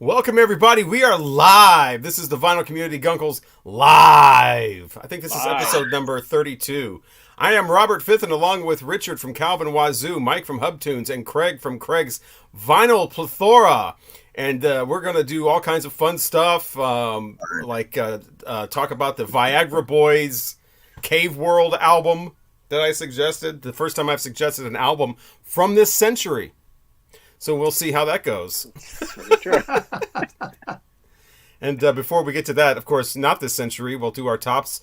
Welcome, everybody. We are live. This is the Vinyl Community Guncles live. I think this is episode number 32. I am Robert Fifth, and along with Richard from Calvin Wazoo, Mike from Hubtunes, and Craig from Craig's Vinyl Plethora. And we're going to do all kinds of fun stuff, like talk about the Viagra Boys Cave World album that I suggested. The first time I've suggested an album from this century. So we'll see how that goes. True. And before we get to that, of course, not this century, we'll do our tops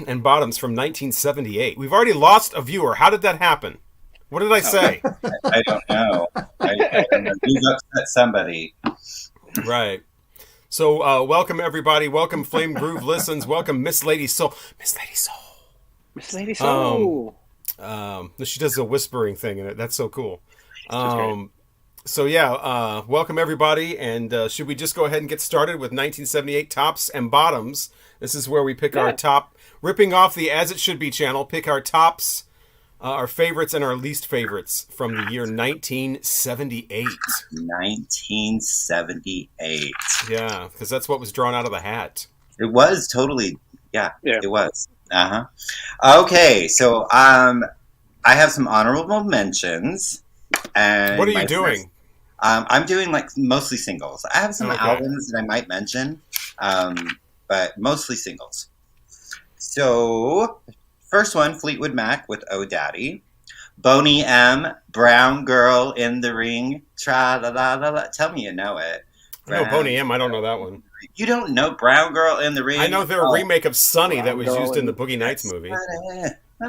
and bottoms from 1978. We've already lost a viewer. How did that happen? What did I say? I don't know. I don't know. You've upset somebody. Right. So welcome, everybody. Welcome, Flame Groove Listens. Welcome, Miss Lady Soul. Miss Lady Soul. Miss Lady Soul. She does a whispering thing in it. That's so cool. Welcome everybody, and should we just go ahead and get started with 1978 tops and bottoms? This is where we pick our top, ripping off the As It Should Be channel, pick our tops, our favorites, and our least favorites from the year 1978. 1978. Yeah, because that's what was drawn out of the hat. It was totally, it was. Okay, so I have some honorable mentions. And what are you doing? I'm doing like mostly singles. I have some albums that I might mention, but mostly singles. So, first one, Fleetwood Mac with Oh Daddy. Boney M, Brown Girl in the Ring. Tra la la la la. Tell me you know it. I know Boney M. I don't know that one. You don't know Brown Girl in the Ring? I know they're a remake of Sunny that was used in the Boogie Nights movie. I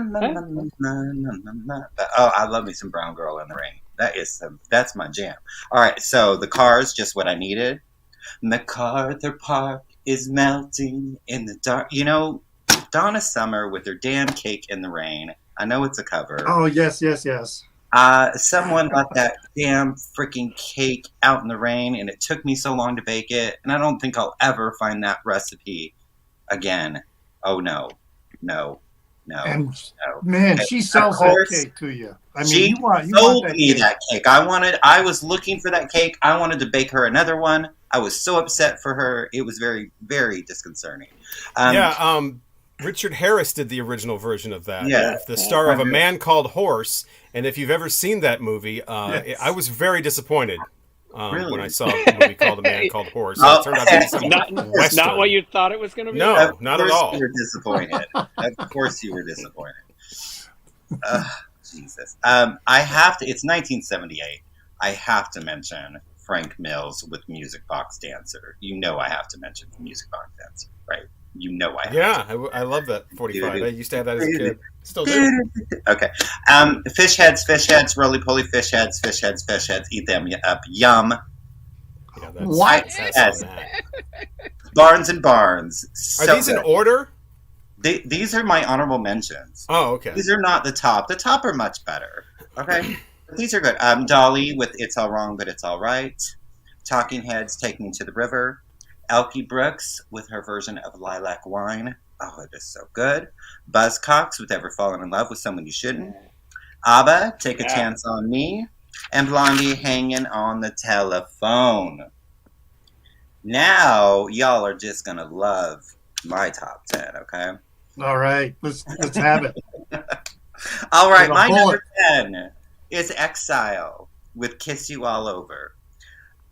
love me some Brown Girl in the Ring. That's my jam. All right, so the Cars, Just What I Needed. MacArthur Park is melting in the dark. You know, Donna Summer with her damn Cake in the Rain. I know it's a cover. Oh, yes. Someone left that damn freaking cake out in the rain, and it took me so long to bake it, and I don't think I'll ever find that recipe again. Oh, no. And man, she sells that cake to you. I mean, she you want sold me that cake. I was looking for that cake. I wanted to bake her another one. I was so upset for her. It was very, very disconcerting. Richard Harris did the original version of that. Yeah. The star of A Man Called Horse. And if you've ever seen that movie, yes. I was very disappointed really? when I saw a movie called A Man Called Horse. It turned out to be some not what you thought it was going to be? No, not at all. You were disappointed. Of course you were disappointed. Jesus. I have to, it's 1978. I have to mention Frank Mills with Music Box Dancer. You know I have to mention the Music Box Dancer, right? You know I have to. I love that 45. I used to have that as a kid. Still do. Okay. Fish heads, roly-poly fish heads, eat them up, yum. Yeah, that's, what? That's Barnes and Barnes. Are these in order? These are my honorable mentions. Oh, okay. These are not the top. The top are much better. Okay? But these are good. Dolly with It's All Wrong, But It's All Right. Talking Heads, Take Me to the River. Elkie Brooks with her version of Lilac Wine. Oh, it is so good. Buzzcocks with Ever Fallen in Love with Someone You Shouldn't. ABBA, Take a Chance on Me. And Blondie, Hanging on the Telephone. Now, y'all are just going to love my top 10, okay? All right, let's have it. All right, my number 10 is Exile with Kiss You All Over.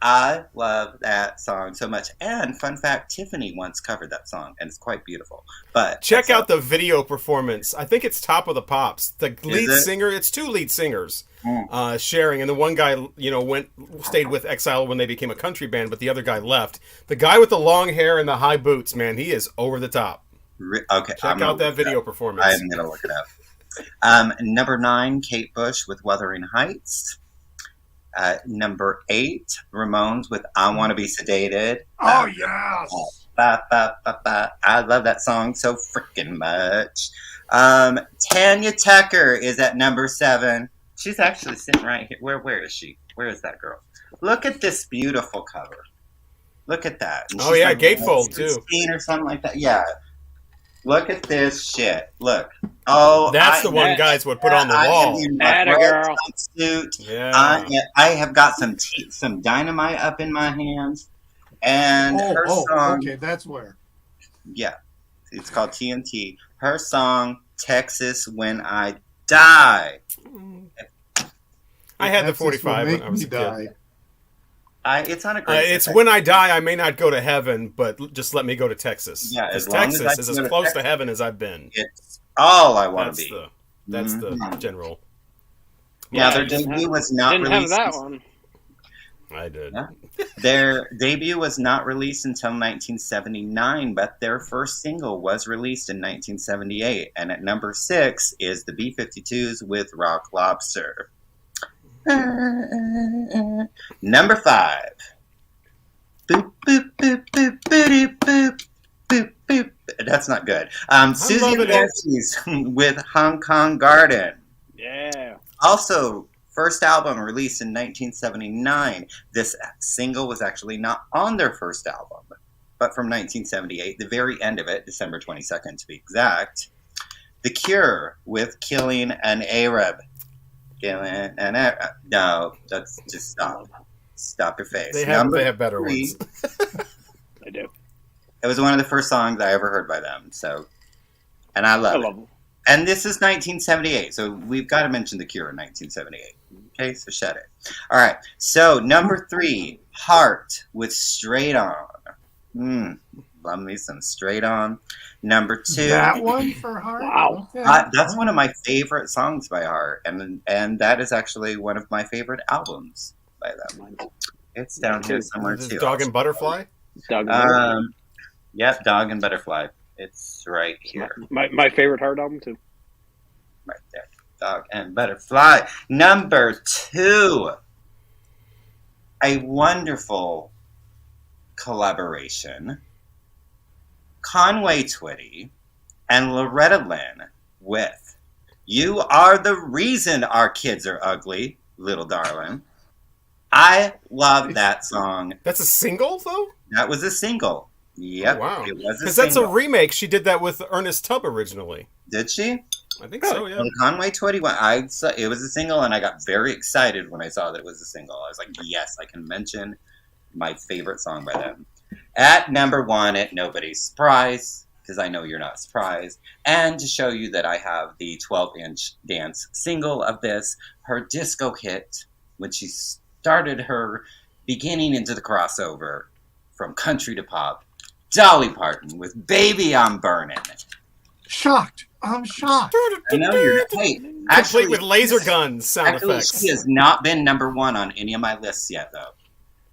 I love that song so much. And fun fact, Tiffany once covered that song, and it's quite beautiful. But check out the video performance. I think it's Top of the Pops. The lead singer, it's two lead singers sharing, and the one guy, stayed with Exile when they became a country band, but the other guy left. The guy with the long hair and the high boots, man, he is over the top. Okay, check out that video performance. I'm gonna look it up. Number 9, Kate Bush with Wuthering Heights. Number 8, Ramones with I Want to Be Sedated. Oh, yes. I love that song so freaking much. Tanya Tucker is at number 7. She's actually sitting right here. Where is she? Where is that girl? Look at this beautiful cover. Look at that. And gatefold too. Or something like that. Yeah. Look at this shit. Look. Oh, that's the one guys would put on the wall. Atta girl. Suit. Yeah. I have got some dynamite up in my hands, and her song. Okay, that's where. Yeah, it's called TNT. Her song, "Texas When I Die." I had the 45 when I was a kid. It's on a great. It's when I die, I may not go to heaven, but just let me go to Texas. Yeah, as long Texas as is as close to heaven as I've been. It's all I want to be. That's the general. Yeah, their debut was not didn't released. Have that one. I did. Yeah. Their debut was not released until 1979, but their first single was released in 1978, and at number 6 is the B-52s with Rock Lobster. Number 5. Boop, boop, boop, boop, boop, boop, boop, boop. That's not good. Susie and Nancy's with Hong Kong Garden. Yeah. Also, first album released in 1979. This single was actually not on their first album, but from 1978, the very end of it, December 22nd to be exact. The Cure with Killing an Arab. No, that's just stop. Stop your face. They have better ones. I do. It was one of the first songs I ever heard by them. So, and I love it. And this is 1978, so we've got to mention The Cure in 1978. Okay, so shut it. All right, so number 3, Heart with Straight On. Love me some Straight On. Number 2. That one for Heart? Wow. Okay. That's one of my favorite songs by Heart, and that is actually one of my favorite albums by them. It's down here somewhere too. Dog and Butterfly? Yep, Dog and Butterfly. It's right here. My favorite Heart album too. Right there. Dog and Butterfly. Number 2. A wonderful collaboration. Conway Twitty and Loretta Lynn with You Are the Reason Our Kids Are Ugly, Little Darling. I love that song. That's a single, though? That was a single. Yep. Oh, wow. It was a single. Because that's a remake. She did that with Ernest Tubb originally. Did she? I think so, yeah. And Conway Twitty, it was a single, and I got very excited when I saw that it was a single. I was like, yes, I can mention my favorite song by them. At number 1, at nobody's surprise, because I know you're not surprised, and to show you that I have the 12-inch dance single of this, her disco hit, when she started her beginning into the crossover from country to pop, Dolly Parton with Baby I'm Burning. Shocked. I'm shocked. I know you're not. Hey, actually, with laser guns sound effects. She has not been number 1 on any of my lists yet, though.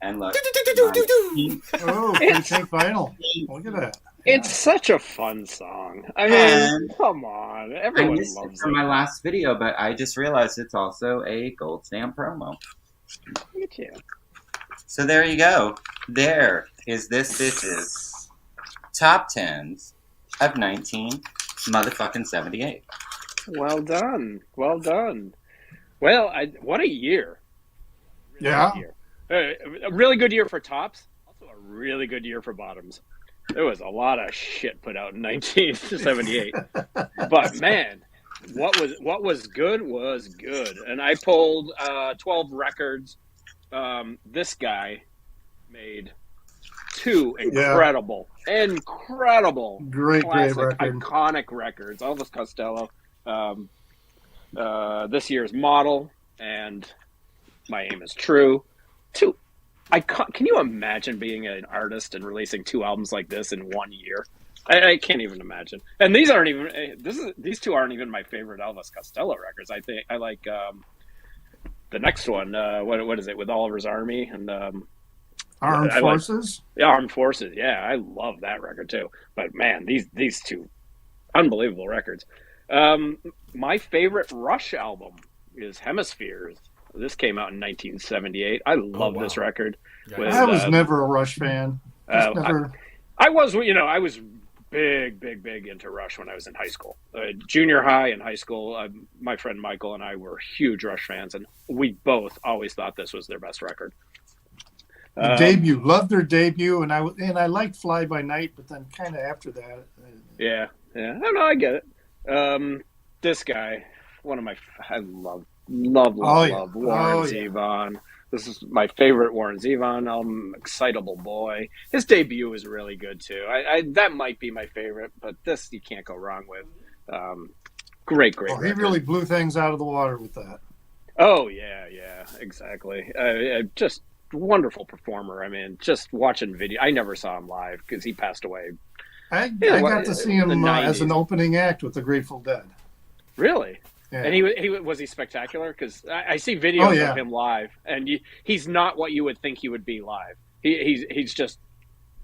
And look. Oh, Pink Vinyl. Look at that. It's such a fun song. I mean, come on. Everyone loves it. From my last video, but I just realized it's also a gold stamp promo. Look at you. So there you go. There is this bitch's top 10s of 1978. Well done. Well done. Well, what a year. Really yeah. Year. A really good year for tops. Also a really good year for bottoms. There was a lot of shit put out in 1978. But man, what was good was good. And I pulled 12 records. This guy made 2 incredible great classic, record. iconic records. Elvis Costello, this year's Model, and My Aim Is True. 2. Can you imagine being an artist and releasing 2 albums like this in 1 year? I can't even imagine. And these aren't even. These 2 aren't even my favorite Elvis Costello records. I think I like the next one. What is it with Oliver's Army and Armed Forces? Yeah, Armed Forces. Yeah, I love that record too. But man, these 2 unbelievable records. My favorite Rush album is Hemispheres. This came out in 1978. I love this record. I was never a Rush fan. I was big into Rush when I was in high school. Junior high and high school, my friend Michael and I were huge Rush fans, and we both always thought this was their best record. Debut, loved their debut, and I liked Fly By Night, but then kind of after that, yeah, Yeah, no, I get it. This guy, one of my, I Oh yeah. Warren Oh yeah. Zevon. This is my favorite Warren Zevon album, Excitable Boy. His debut is really good too. That might be my favorite, but this you can't go wrong with. Um, great Oh, he record. really blew things out of the water with that. Oh yeah, exactly. Just wonderful performer. I mean, just watching video. I never saw him live because he passed away. I Yeah, got to see him as an opening act with the Grateful Dead. Really? Yeah. And he was he spectacular? Because I see videos of him live, and he's not what you would think he would be live. He's just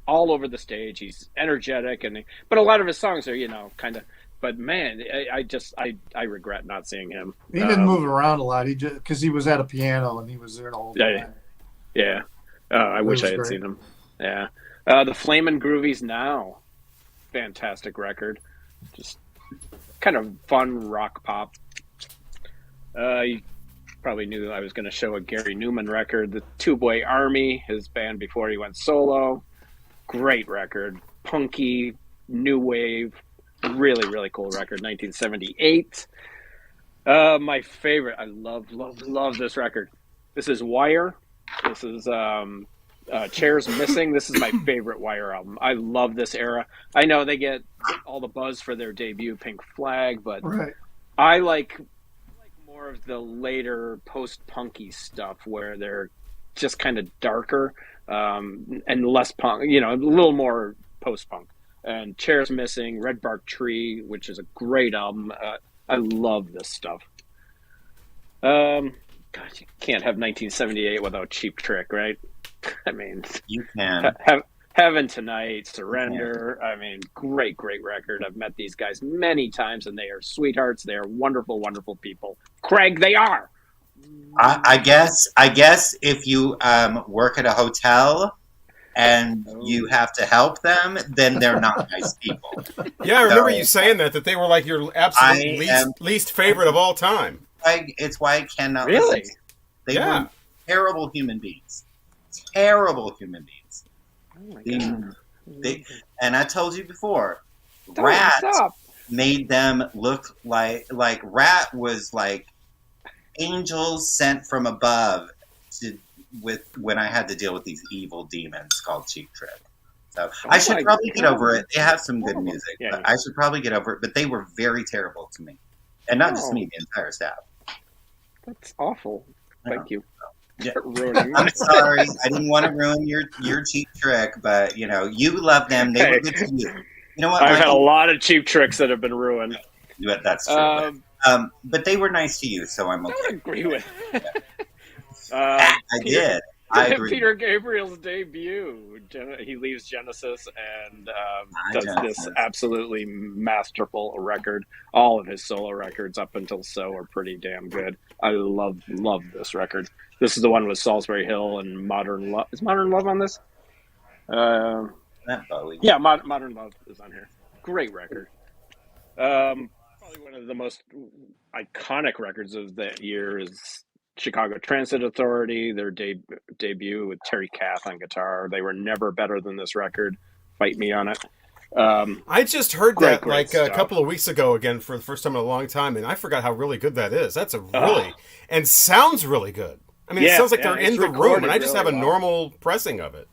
all over the stage. He's energetic, but a lot of his songs are kind of. But man, I regret not seeing him. He didn't move around a lot. He just because he was at a piano and he was there the whole time. Yeah. I wish I had seen him. Yeah. The Flamin' Groovies Now, fantastic record. Just kind of fun rock pop. You probably knew I was going to show a Gary Newman record, the Two Boy Army, his band before he went solo. Great record, punky, new wave, really, really cool record, 1978. My favorite, I love this record. This is Wire. This is Chairs Missing. This is my favorite Wire album. I love this era. I know they get all the buzz for their debut, Pink Flag, but I like more of the later post-punky stuff where they're just kind of darker and less punk, a little more post-punk. And Chairs Missing, Red Bark Tree, which is a great album. I love this stuff. God, you can't have 1978 without Cheap Trick, right? I mean, you can. Heaven Tonight, Surrender. I mean, great record. I've met these guys many times, and they are sweethearts. They are wonderful, wonderful people. Craig, they are. I guess if you work at a hotel and you have to help them, then they're not nice people. Yeah, I remember you saying that they were like your absolute least favorite of all time. It's why I cannot really. Listen. They were terrible human beings. Terrible human beings. Oh my God. And I told you before, Rat made them look like Rat was like angels sent from above when I had to deal with these evil demons called Cheap Trick. So I should probably get over it. They have some good music, but I should probably get over it. But they were very terrible to me, and not just me, the entire staff. That's awful. Thank you. Yeah. I'm sorry. I didn't want to ruin your Cheap Trick, but you love them. They were good to you. You know what? I've had a lot of Cheap Tricks that have been ruined. That's true. But they were nice to you, so I'm okay. I don't agree with it. I did. I agree. Peter Gabriel's debut. He leaves Genesis and does this absolutely masterful record. All of his solo records up until So are pretty damn good. I love this record. This is the one with Salisbury Hill and Modern Love. Is Modern Love on this? Not Bowie. Yeah, Modern Love is on here. Great record. Probably one of the most iconic records of that year is Chicago Transit Authority, their debut with Terry Kath on guitar. They were never better than this record. Fight me on it. I just heard that a couple of weeks ago again for the first time in a long time, and I forgot how really good that is. That's and sounds really good. I mean, it sounds like they're in the room, and I just have a normal pressing of it.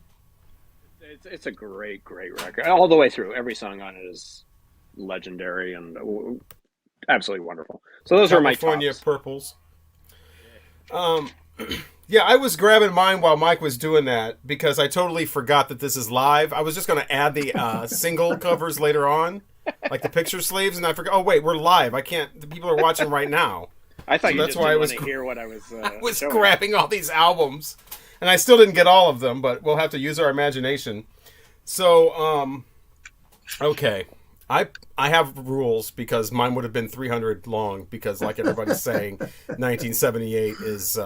It's a great record. All the way through. Every song on it is legendary and absolutely wonderful. So those are my California tops. Purples. Yeah, I was grabbing mine while Mike was doing that because I totally forgot that this is live. I was just going to add the single covers later on, like the picture sleeves, and I forgot. Oh wait, we're live. I can't. The people are watching right now. I thought that's why I was hear what I was. I was grabbing all these albums, and I still didn't get all of them, but we'll have to use our imagination. So, okay. I have rules because mine would have been 300 long because, like everybody's saying, 1978 was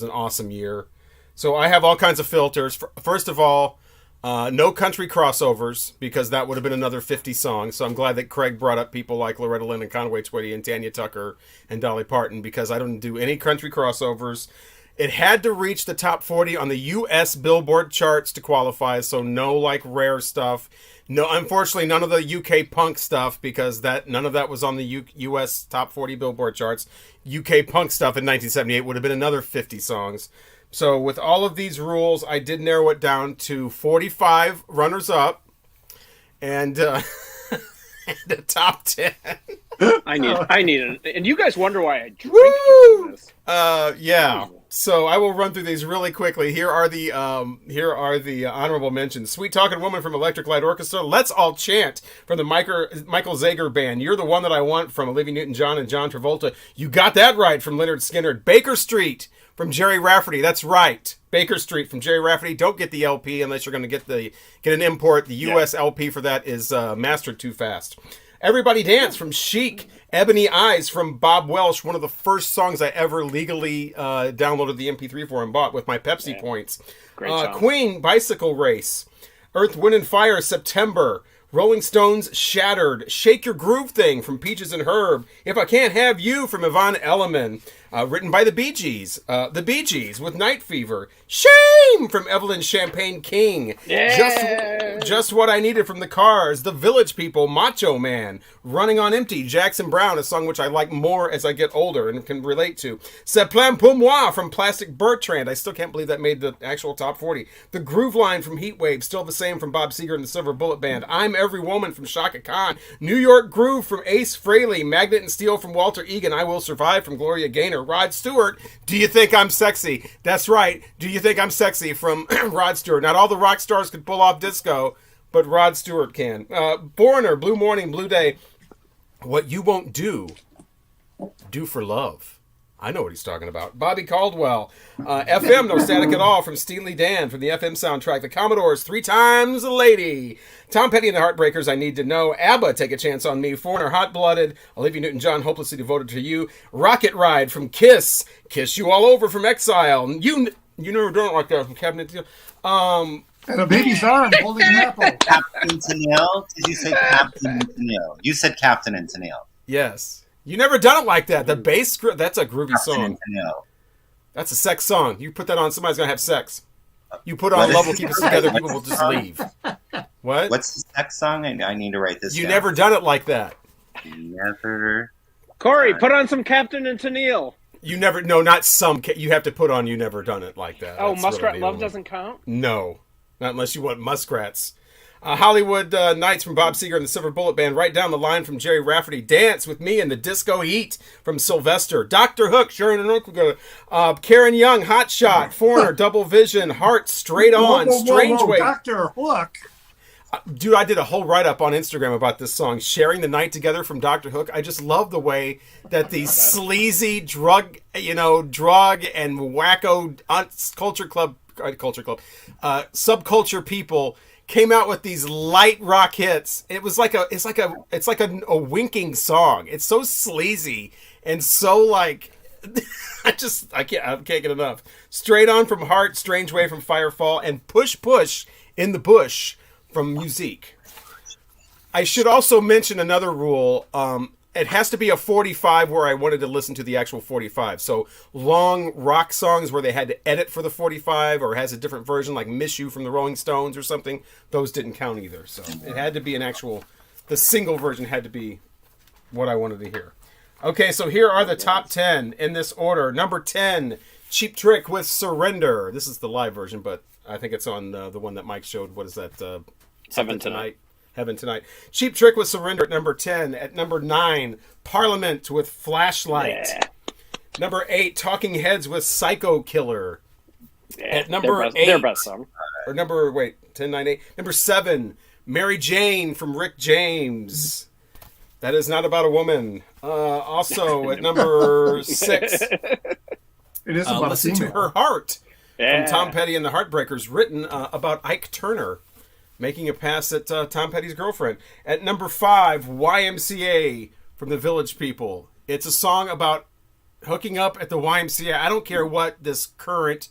an awesome year. So I have all kinds of filters. First of all, no country crossovers because that would have been another 50 songs. So I'm glad that Craig brought up people like Loretta Lynn and Conway Twitty and Tanya Tucker and Dolly Parton because I don't do any country crossovers. It had to reach the top 40 on the U.S. Billboard charts to qualify, so no like rare stuff. No, unfortunately, none of the UK punk stuff, because none of that was on the U.S. top 40 Billboard charts. UK punk stuff in 1978 would have been another 50 songs. So with all of these rules, I did narrow it down to 45 runners-up and the top 10. I need it. And you guys wonder why I drink during this. Yeah. So I will run through these really quickly. Here are the honorable mentions. Sweet Talking Woman from Electric Light Orchestra. Let's All Chant from the Michael Zager Band. You're the One That I Want from Olivia Newton-John and John Travolta. You Got That Right from Leonard Skinner. Baker Street from Jerry Rafferty. That's right. Baker Street from Jerry Rafferty. Don't get the LP unless you're going to get an import. The US LP for that is mastered too fast. Everybody Dance from Chic. Ebony Eyes from Bob Welsh, one of the first songs I ever legally downloaded the MP3 for and bought with my Pepsi points. Great song. Queen, Bicycle Race. Earth, Wind and Fire, September. Rolling Stones, Shattered. Shake Your Groove Thing from Peaches and Herb. If I Can't Have You from Yvonne Elliman. Written by the Bee Gees. The Bee Gees with Night Fever. Shame from Evelyn Champagne King. Yeah. Just What I Needed from the Cars. The Village People, Macho Man. Running on Empty, Jackson Browne, a song which I like more as I get older and can relate to. C'est plein pour moi from Plastic Bertrand. I still can't believe that made the actual top 40. The Groove Line from Heatwave, still the same from Bob Seger and the Silver Bullet Band. I'm Every Woman from Shaka Khan. New York Groove from Ace Frehley. Magnet and Steel from Walter Egan. I Will Survive from Gloria Gaynor. Rod Stewart, Do You Think I'm Sexy? That's right. Do You Think I'm Sexy from Rod Stewart. Not all the rock stars could pull off disco, but Rod Stewart can. Foreigner, Blue Morning, Blue Day. What You Won't Do, Do for Love. I know what he's talking about. Bobby Caldwell. FM, No Static at All from Steely Dan from the FM soundtrack. The Commodores, 3 Times a Lady. Tom Petty and the Heartbreakers, I Need to Know. ABBA, Take a Chance on Me. Foreigner, Hot Blooded. Olivia Newton-John, Hopelessly Devoted to You. Rocket Ride from Kiss. Kiss You All Over from Exile. You Never Done It Like That from Cabinet. And a baby's arm holding an apple. Captain Tennille? Did you say Captain Tennille? You said Captain and Tennille. Yes. You Never Done It Like That. The bass, that's a groovy Captain song. and Tennille. That's a sex song. You put that on, somebody's going to have sex. You put on Love Will Keep Us Together, people will just leave. What? What's the sex song? I need to write this You down. Never Done It Like That. Never. Corey, put on some Captain and Tennille. You never, no, not some, you have to put on You Never Done It Like That. Oh, That's Muskrat really the Love only- doesn't count? No, not unless you want muskrats. Hollywood Nights from Bob Seger and the Silver Bullet Band. Right Down the Line from Jerry Rafferty. Dance with Me and the Disco Heat from Sylvester. Dr. Hook, Sharon and Oak. Karen Young, Hot Shot. Foreigner, Double Vision. Heart, Straight On. Strange Way. Dr. Hook. Dude, I did a whole write-up on Instagram about this song, Sharing the Night Together from Dr. Hook. I just love the way that these sleazy drug and wacko subculture people came out with these light rock hits. It's like a winking song. It's so sleazy and so like I can't get enough. Straight On from Heart, Strange Way from Firefall, and Push Push in the Bush from Musique. I should also mention another rule. It has to be a 45 where I wanted to listen to the actual 45. So long rock songs where they had to edit for the 45 or has a different version like Miss You from the Rolling Stones or something, those didn't count either. So it had to be the single version had to be what I wanted to hear. Okay, so here are the top 10 in this order. Number 10, Cheap Trick with Surrender. This is the live version, but I think it's on the one that Mike showed. What is that? Heaven Tonight. Heaven Tonight. Cheap Trick with Surrender at number 10. At number 9, Parliament with Flashlight. Yeah. Number 8, Talking Heads with Psycho Killer. Yeah, At number 8. Their best song. Or 10, 9, 8. Number 7, Mary Jane from Rick James. That is not about a woman. Also at number 6. It is about Listen a to female. Her Heart Yeah. from Tom Petty and the Heartbreakers, written about Ike Turner making a pass at Tom Petty's girlfriend. At number 5, YMCA from the Village People. It's a song about hooking up at the YMCA. I don't care what this current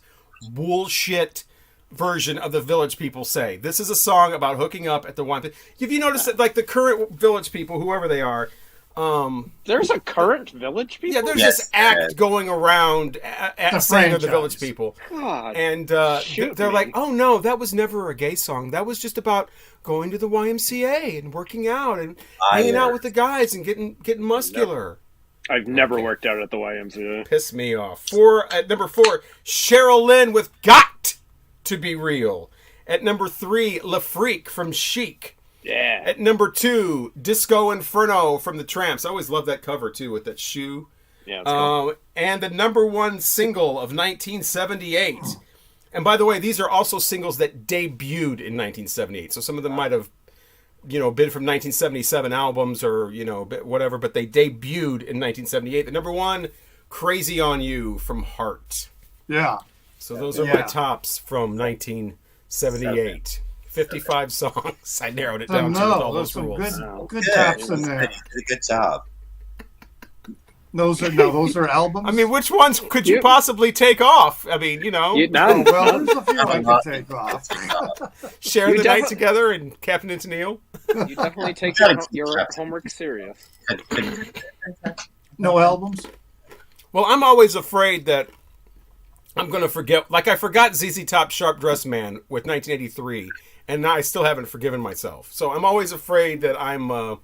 bullshit version of the Village People say. This is a song about hooking up at the YMCA. Have you noticed that like the current Village People, whoever they are, There's a current Village People? Yeah, there's Yes, this act there is. going around The saying they're the franchise. Village People. God. And Shoot they're me. like, oh no, that was never a gay song. That was just about going to the YMCA and working out and hanging out with the guys and getting muscular. I've never worked out at the YMCA. Piss me off. At number 4, Cheryl Lynn with Got to Be Real. At number 3, La Freak from Chic. Yeah. At number 2, Disco Inferno from the Tramps. I always love that cover too with that shoe. Yeah. It's cool. And the number 1 single of 1978. And by the way, these are also singles that debuted in 1978. So some of them might have, been from 1977 albums or, whatever, but they debuted in 1978. The number 1, Crazy on You from Heart. Yeah. So those are my tops from 1978. 55 songs. I narrowed it down to with all those rules. Good tops in there. You did a good job. Those are albums. I mean, which ones could you possibly take off? I mean, well, there's a few I can take off. Share the night together and Captain and Tennille. You definitely take your homework serious. No albums? Well, I'm always afraid that I'm going to forget. Like, I forgot ZZ Top Sharp Dressed Man with 1983, and now I still haven't forgiven myself. So I'm always afraid that I'm... the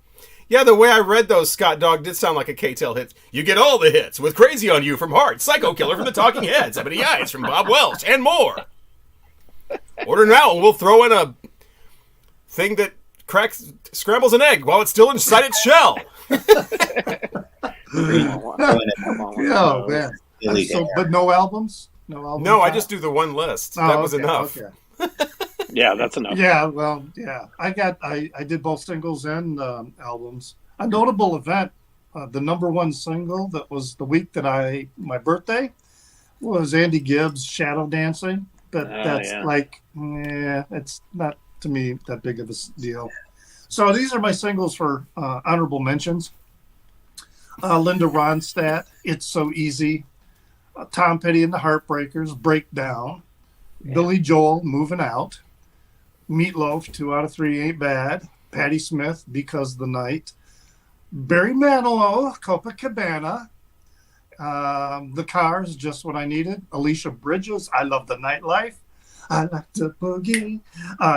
way I read those, Scott Dog, did sound like a K-Tel hit. You get all the hits with Crazy on You from Heart, Psycho Killer from the Talking Heads, Ebony Eyes from Bob Welch, and more. Order now, and we'll throw in a thing that scrambles an egg while it's still inside its shell. Oh, man. But no albums? No, I just do the one list. That was enough. Okay. Yeah, that's enough. Yeah, well, yeah. I did both singles and albums. A notable event, the number 1 single that was the week that my birthday was Andy Gibbs' Shadow Dancing. But it's not to me that big of a deal. So these are my singles for honorable mentions. Linda Ronstadt, It's So Easy. Tom Petty and the Heartbreakers, Breakdown. Yeah. Billy Joel, Moving Out. Meatloaf, 2 out of 3 Ain't Bad. Patti Smith, Because the Night. Barry Manilow, Copacabana. The Cars, Just What I Needed. Alicia Bridges, I Love the Nightlife. I Like to Boogie.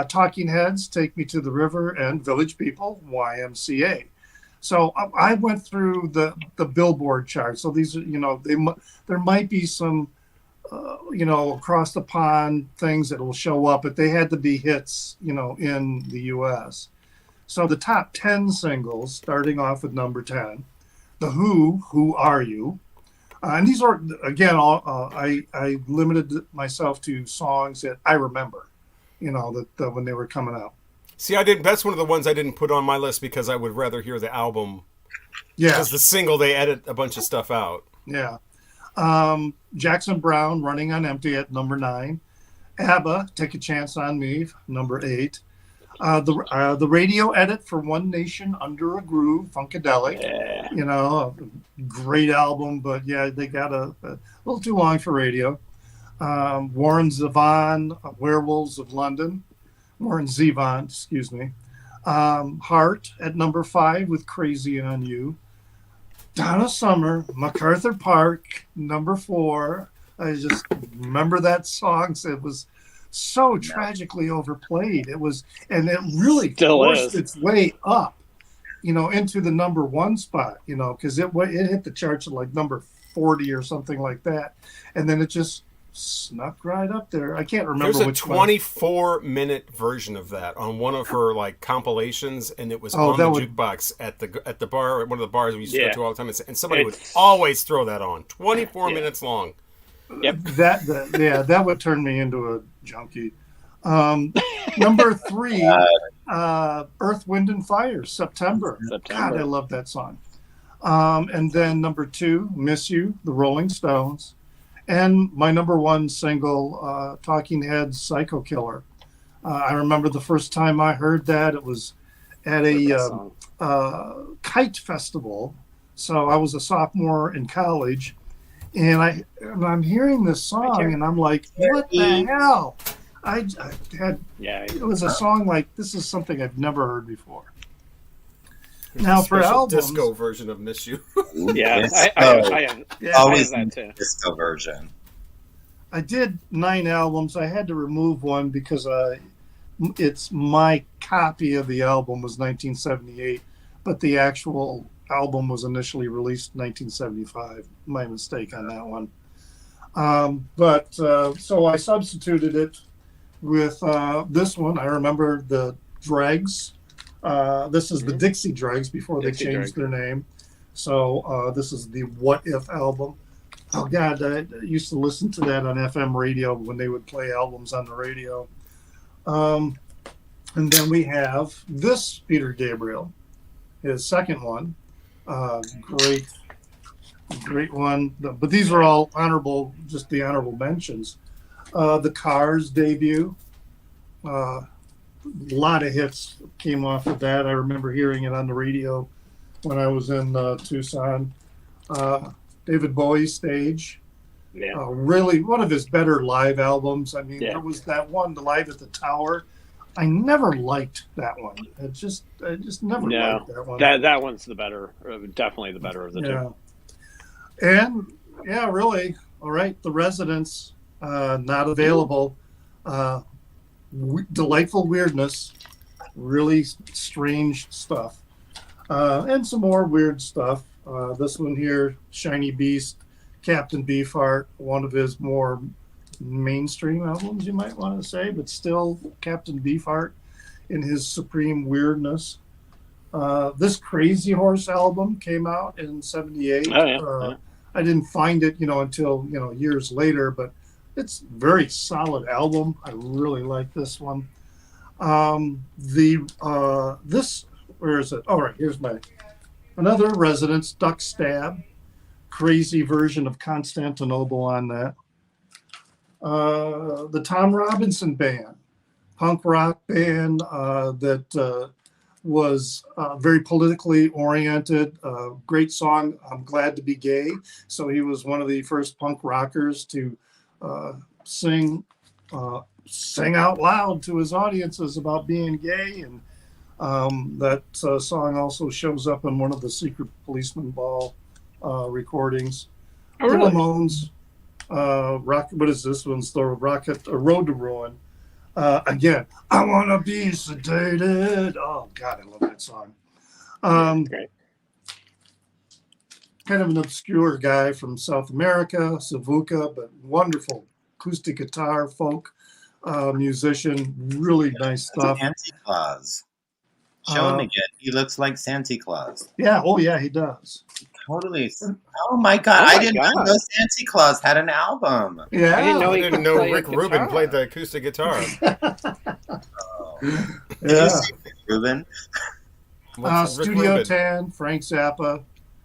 Talking Heads, Take Me to the River. And Village People, YMCA. So I went through the Billboard chart. So these are, there might be some, across the pond things that will show up, but they had to be hits, in the U.S. So the top 10 singles, starting off with number 10, The Who Are You? And these are, again, I limited myself to songs that I remember, that when they were coming out. See, that's one of the ones I didn't put on my list because I would rather hear the album. Yeah. Because the single, they edit a bunch of stuff out. Yeah. Jackson Browne, Running on Empty at number 9. ABBA, Take a Chance on Me, number 8. The radio edit for One Nation Under a Groove, Funkadelic. Yeah. A great album, but yeah, they got a little too long for radio. Warren Zevon, Werewolves of London. Warren Zevon, excuse me. Heart at number 5 with Crazy on You. Donna Summer, MacArthur Park, number 4. I just remember that song. It was so tragically overplayed. It was, and it really forced its way up, into the number 1 spot, because it hit the charts at like number 40 or something like that. And then it just snuck right up there. I can't remember which one. There's a 24-minute version of that on one of her compilations, and it was on the jukebox at the bar, at one of the bars we used to go to all the time, and somebody would always throw that on. 24 minutes long. Yep. That would turn me into a junkie. Number 3, Earth, Wind and Fire, September. God, I love that song. And then number 2, Miss You, the Rolling Stones. And my number 1 single, Talking Heads, Psycho Killer. I remember the first time I heard that, it was at a kite festival. So I was a sophomore in college, and I'm hearing this song, and I'm like, what the hell? It was a song like, this is something I've never heard before. Now for Special albums, disco version of "Miss You." Yeah, Disco. I have Always that in too. disco version. I did 9 albums. I had to remove one because it's my copy of the album was 1978, but the actual album was initially released in 1975. My mistake on that one. So I substituted it with this one. I remember the Dregs. This is the Dixie Dregs before Dixie they changed Dregs. their name. So this is the What If album. Oh God, I used to listen to that on FM radio when they would play albums on the radio. And then we have this Peter Gabriel, his second one. Great one. But these are all honorable, just the honorable mentions. The Cars debut. A lot of hits came off of that. I remember hearing it on the radio when I was in Tucson. David Bowie's Stage. Yeah. Really one of his better live albums. I mean, Yeah. there was that one, the Live at the Tower. I never liked that one. I just never liked that one. That one's the better, definitely the better of the two. And yeah, really. All right, The Residents, not available. Delightful Weirdness, really strange stuff, and some more weird stuff. This one here, Shiny Beast, Captain Beefheart, one of his more mainstream albums, you might want to say, but still Captain Beefheart in his supreme weirdness. This Crazy Horse album came out in '78. Oh, yeah. I didn't find it, until years later, but it's a very solid album. I really like this one. Where is it? All right, here's another Residence, Duck Stab, crazy version of Constantinople on that. The Tom Robinson Band, punk rock band that was very politically oriented. Great song, I'm Glad to Be Gay. So he was one of the first punk rockers to sing out loud to his audiences about being gay. And that song also shows up in one of the Secret Policeman Ball recordings. Oh, really? The Ramones, what is this one's the Rocket, Road to Ruin. Again, I want to be sedated. Oh, God, I love that song. Great. Kind of an obscure guy from South America, Savuka, but wonderful acoustic guitar, folk musician, really nice stuff. Santa Claus. Show him again. He looks like Santa Claus. Yeah, oh yeah, he does. Totally. Oh my God! I didn't know Santa Claus had an album. Yeah, I didn't know I he didn't could know play Rick a Rubin guitar. played the acoustic guitar. Oh. Did Yeah. you see Rick Rubin? What's Rick Studio Rubin? 10, Frank Zappa.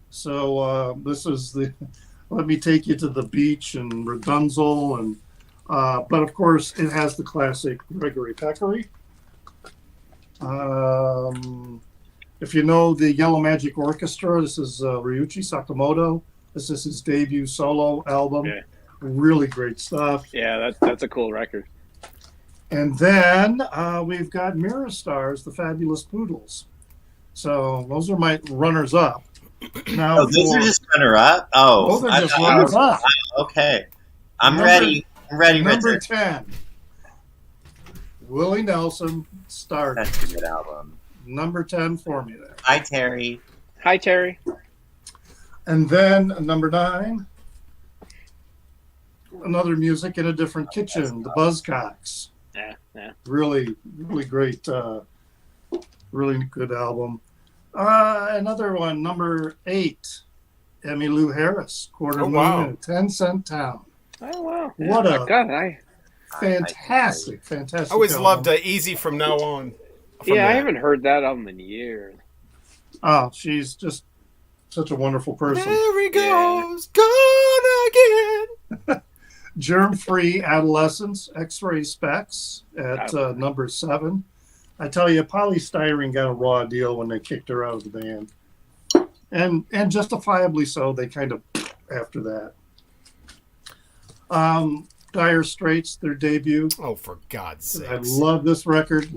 So this is the Let Me Take You to the Beach and Rapunzel, and but of course it has the classic Gregory Peccary. If you know the Yellow Magic Orchestra, this is Ryuichi Sakamoto. This is his debut solo album. Yeah. Really great stuff. Yeah, that's a cool record. And then we've got Mirror Stars, the Fabulous Poodles. So those are my runners up. Now, Oh, those are just runner-up. Oh, those are just runners up. Okay, I'm Number- ready. I'm ready, Number Richard. 10, Willie Nelson, Stardom. That's a good album. Number 10 for me there. Hi, Terry. Hi, Terry. And then number 9, another Music in a Different Kitchen, the Buzzcocks. Yeah. Really, really great, really good album. Another one, number 8, Emmylou Harris, Quarter Oh, Moon wow. in a 10-cent Town. Oh, wow. What Yeah, a God, fantastic I always album. loved Easy From Now On. from I that. haven't heard that album in years. Oh, she's just such a wonderful person. There he goes, gone again. Germ-free Adolescence, X-Ray Specs at number 7. I tell you, Polystyrene got a raw deal when they kicked her out of the band, and justifiably so. They kind of after that. Dire Straits, their debut. Oh, for God's I sakes. love this record.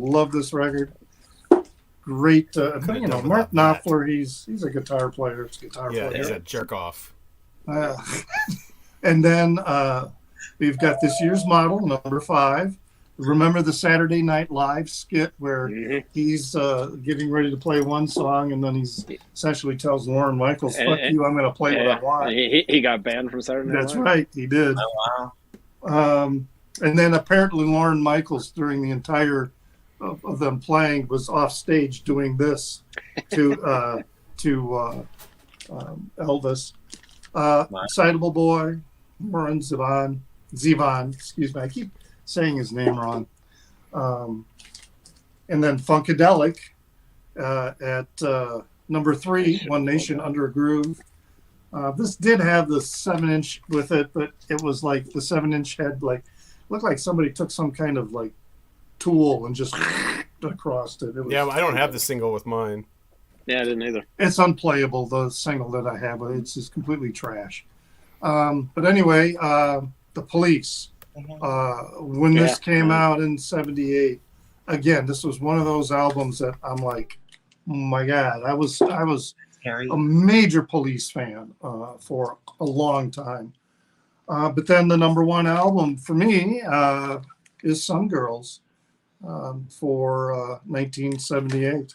great. Could've done Mark without that. Knopfler, he's a guitar player. Yeah, he's a jerk off. And then we've got this year's model, number 5. Remember the Saturday Night Live skit where he's getting ready to play one song, and then he's essentially tells Lorne Michaels, "Fuck you, I'm going to play what I want." He got banned from Saturday Night That's Live. right, he did. Oh, wow. And then apparently Lorne Michaels, during the entire of them playing, was off stage doing this to Elvis. Excitable Boy, Warren Zevon, excuse me, I keep saying his name wrong. And then Funkadelic at number 3, One Nation Under a Groove. This did have the 7-inch with it, but it was like the 7-inch had looked like somebody took some kind of like tool and just across it. Yeah, I don't have the single with mine. Yeah, I didn't either. It's unplayable, the single that I have. It's just completely trash. But anyway, The Police. When this came out in '78, again, this was one of those albums that I'm like, oh my God, I was a major Police fan for a long time. But then the number 1 album for me is Some Girls for 1978.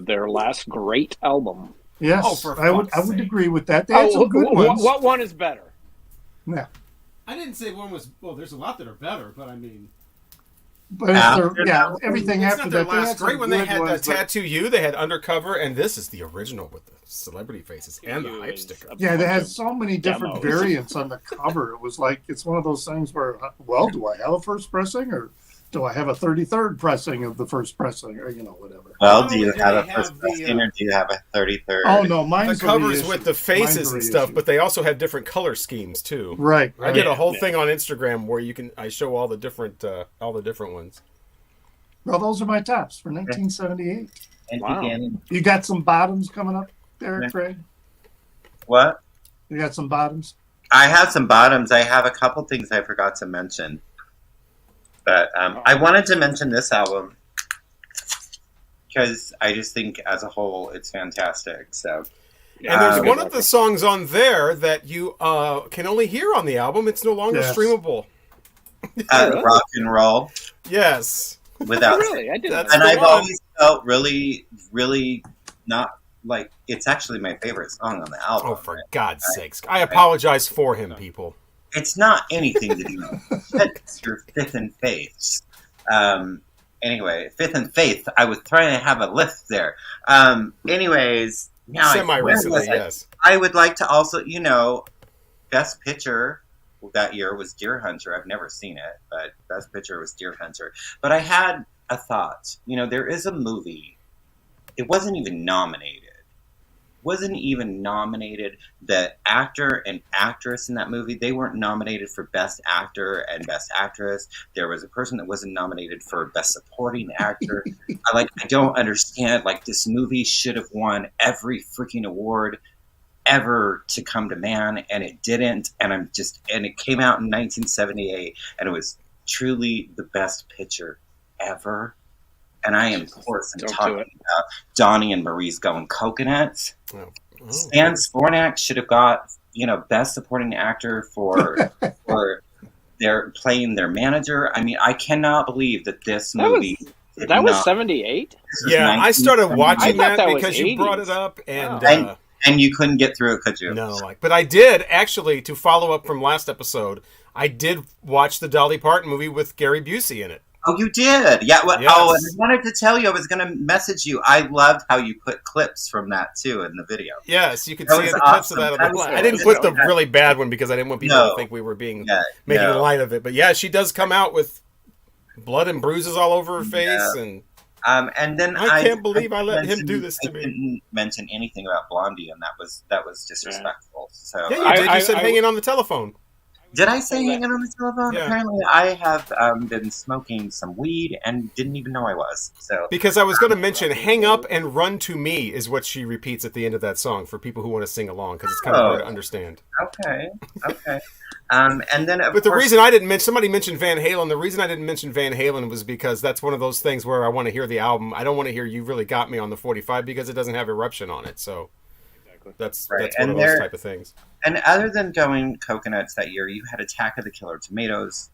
Their last great album. Yes, Oh, for I would fuck's sake. agree with that. They had some good ones. What one is better? Yeah. I didn't say one was. Well, there's a lot that are better, but I mean, But everything it's after not their that. They had last some great when they good had ones, the Tattoo You, they had Undercover, and this is the original with the celebrity faces and the hype sticker. Yeah, they had so many different variants on the cover. It was like, it's one of those things where, well, do I have a first pressing or do I have a 33rd pressing of the first pressing or, whatever. Well, do you have a first pressing or do you have a 33rd? Oh, no, mine's the covers with the faces and stuff, but they also have different color schemes too. Right. I did a whole thing on Instagram where I show all the different ones. Well, those are my tops for 1978. And Wow. again, You got some bottoms coming up there, Yeah. Craig? what? You got some bottoms? I have some bottoms. I have a couple things I forgot to mention. But I wanted to mention this album because I just think as a whole it's fantastic. So, And there's one of the songs on there that you can only hear on the album. It's no longer streamable. Rock and Roll. Yes. Without Really? I did that. and I've always felt really, really not like it's actually my favorite song on the album. Oh, for God's sakes. I apologize for him, people. It's not anything to do with your Fifth and Faiths. Anyway, Fifth and Faith. I was trying to have a lift there. Anyways, now semi-recently, yes. I would like to also, Best Picture that year was Deer Hunter. I've never seen it, but Best Picture was Deer Hunter. But I had a thought. There is a movie. It wasn't even nominated. The actor and actress in that movie, they weren't nominated for Best Actor and Best Actress. There was a person that wasn't nominated for Best Supporting Actor. I don't understand. This movie should have won every freaking award ever to come to man, and it didn't. And it came out in 1978, and it was truly the best picture ever. And I am, of course, talking about Donnie and Marie's Going Coconuts. Stan Spornak should have got, Best Supporting Actor for their playing their manager. I mean, I cannot believe that this movie. That was 78? Yeah, I started watching that that because was you 80s. brought it up, and and you couldn't get through it, could you? no, but I did actually, to follow up from last episode. I did watch the Dolly Parton movie with Gary Busey in it. Oh, you did? Yeah. Well, Yes. Oh, and I wanted to tell you, I was going to message you. I loved how you put clips from that, too, in the video. Yes, you could That see was the clips of awesome. that. I didn't put the really bad one because I didn't want people to think we were making light of it. But yeah, she does come out with blood and bruises all over her face, and then I can't believe I let him do this to me. I didn't mention anything about Blondie, and that was disrespectful. So Yeah, you did. You said hanging on the telephone. Did I say hanging on the telephone? Yeah. Apparently, I have been smoking some weed and didn't even know I was. So Because I was going to mention "Hang Up and Run to Me" is what she repeats at the end of that song for people who want to sing along because it's kind of hard to understand. Okay. And then, of But the course, reason I didn't mention, somebody mentioned Van Halen. The reason I didn't mention Van Halen was because that's one of those things where I want to hear the album. I don't want to hear You Really Got Me on the 45 because it doesn't have Eruption on it. So Exactly. that's Right. one And of those there- type of things. and other than going Coconuts that year, you had Attack of the Killer Tomatoes.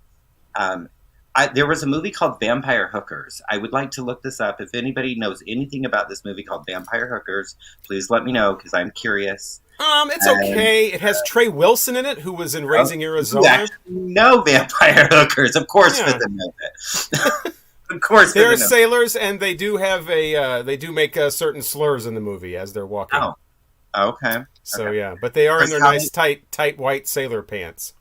There was a movie called Vampire Hookers. I would like to look this up. If anybody knows anything about this movie called Vampire Hookers, please let me know because I'm curious. It's okay. It has Trey Wilson in it, who was in Raising You Arizona. actually know Vampire Hookers, of course. Yeah. Fifth knows it. Of course, They're Fifth knows. sailors, and they do have they do make certain slurs in the movie as they're walking. Oh, okay. So okay. yeah, but they are in their Because nice tight white sailor pants.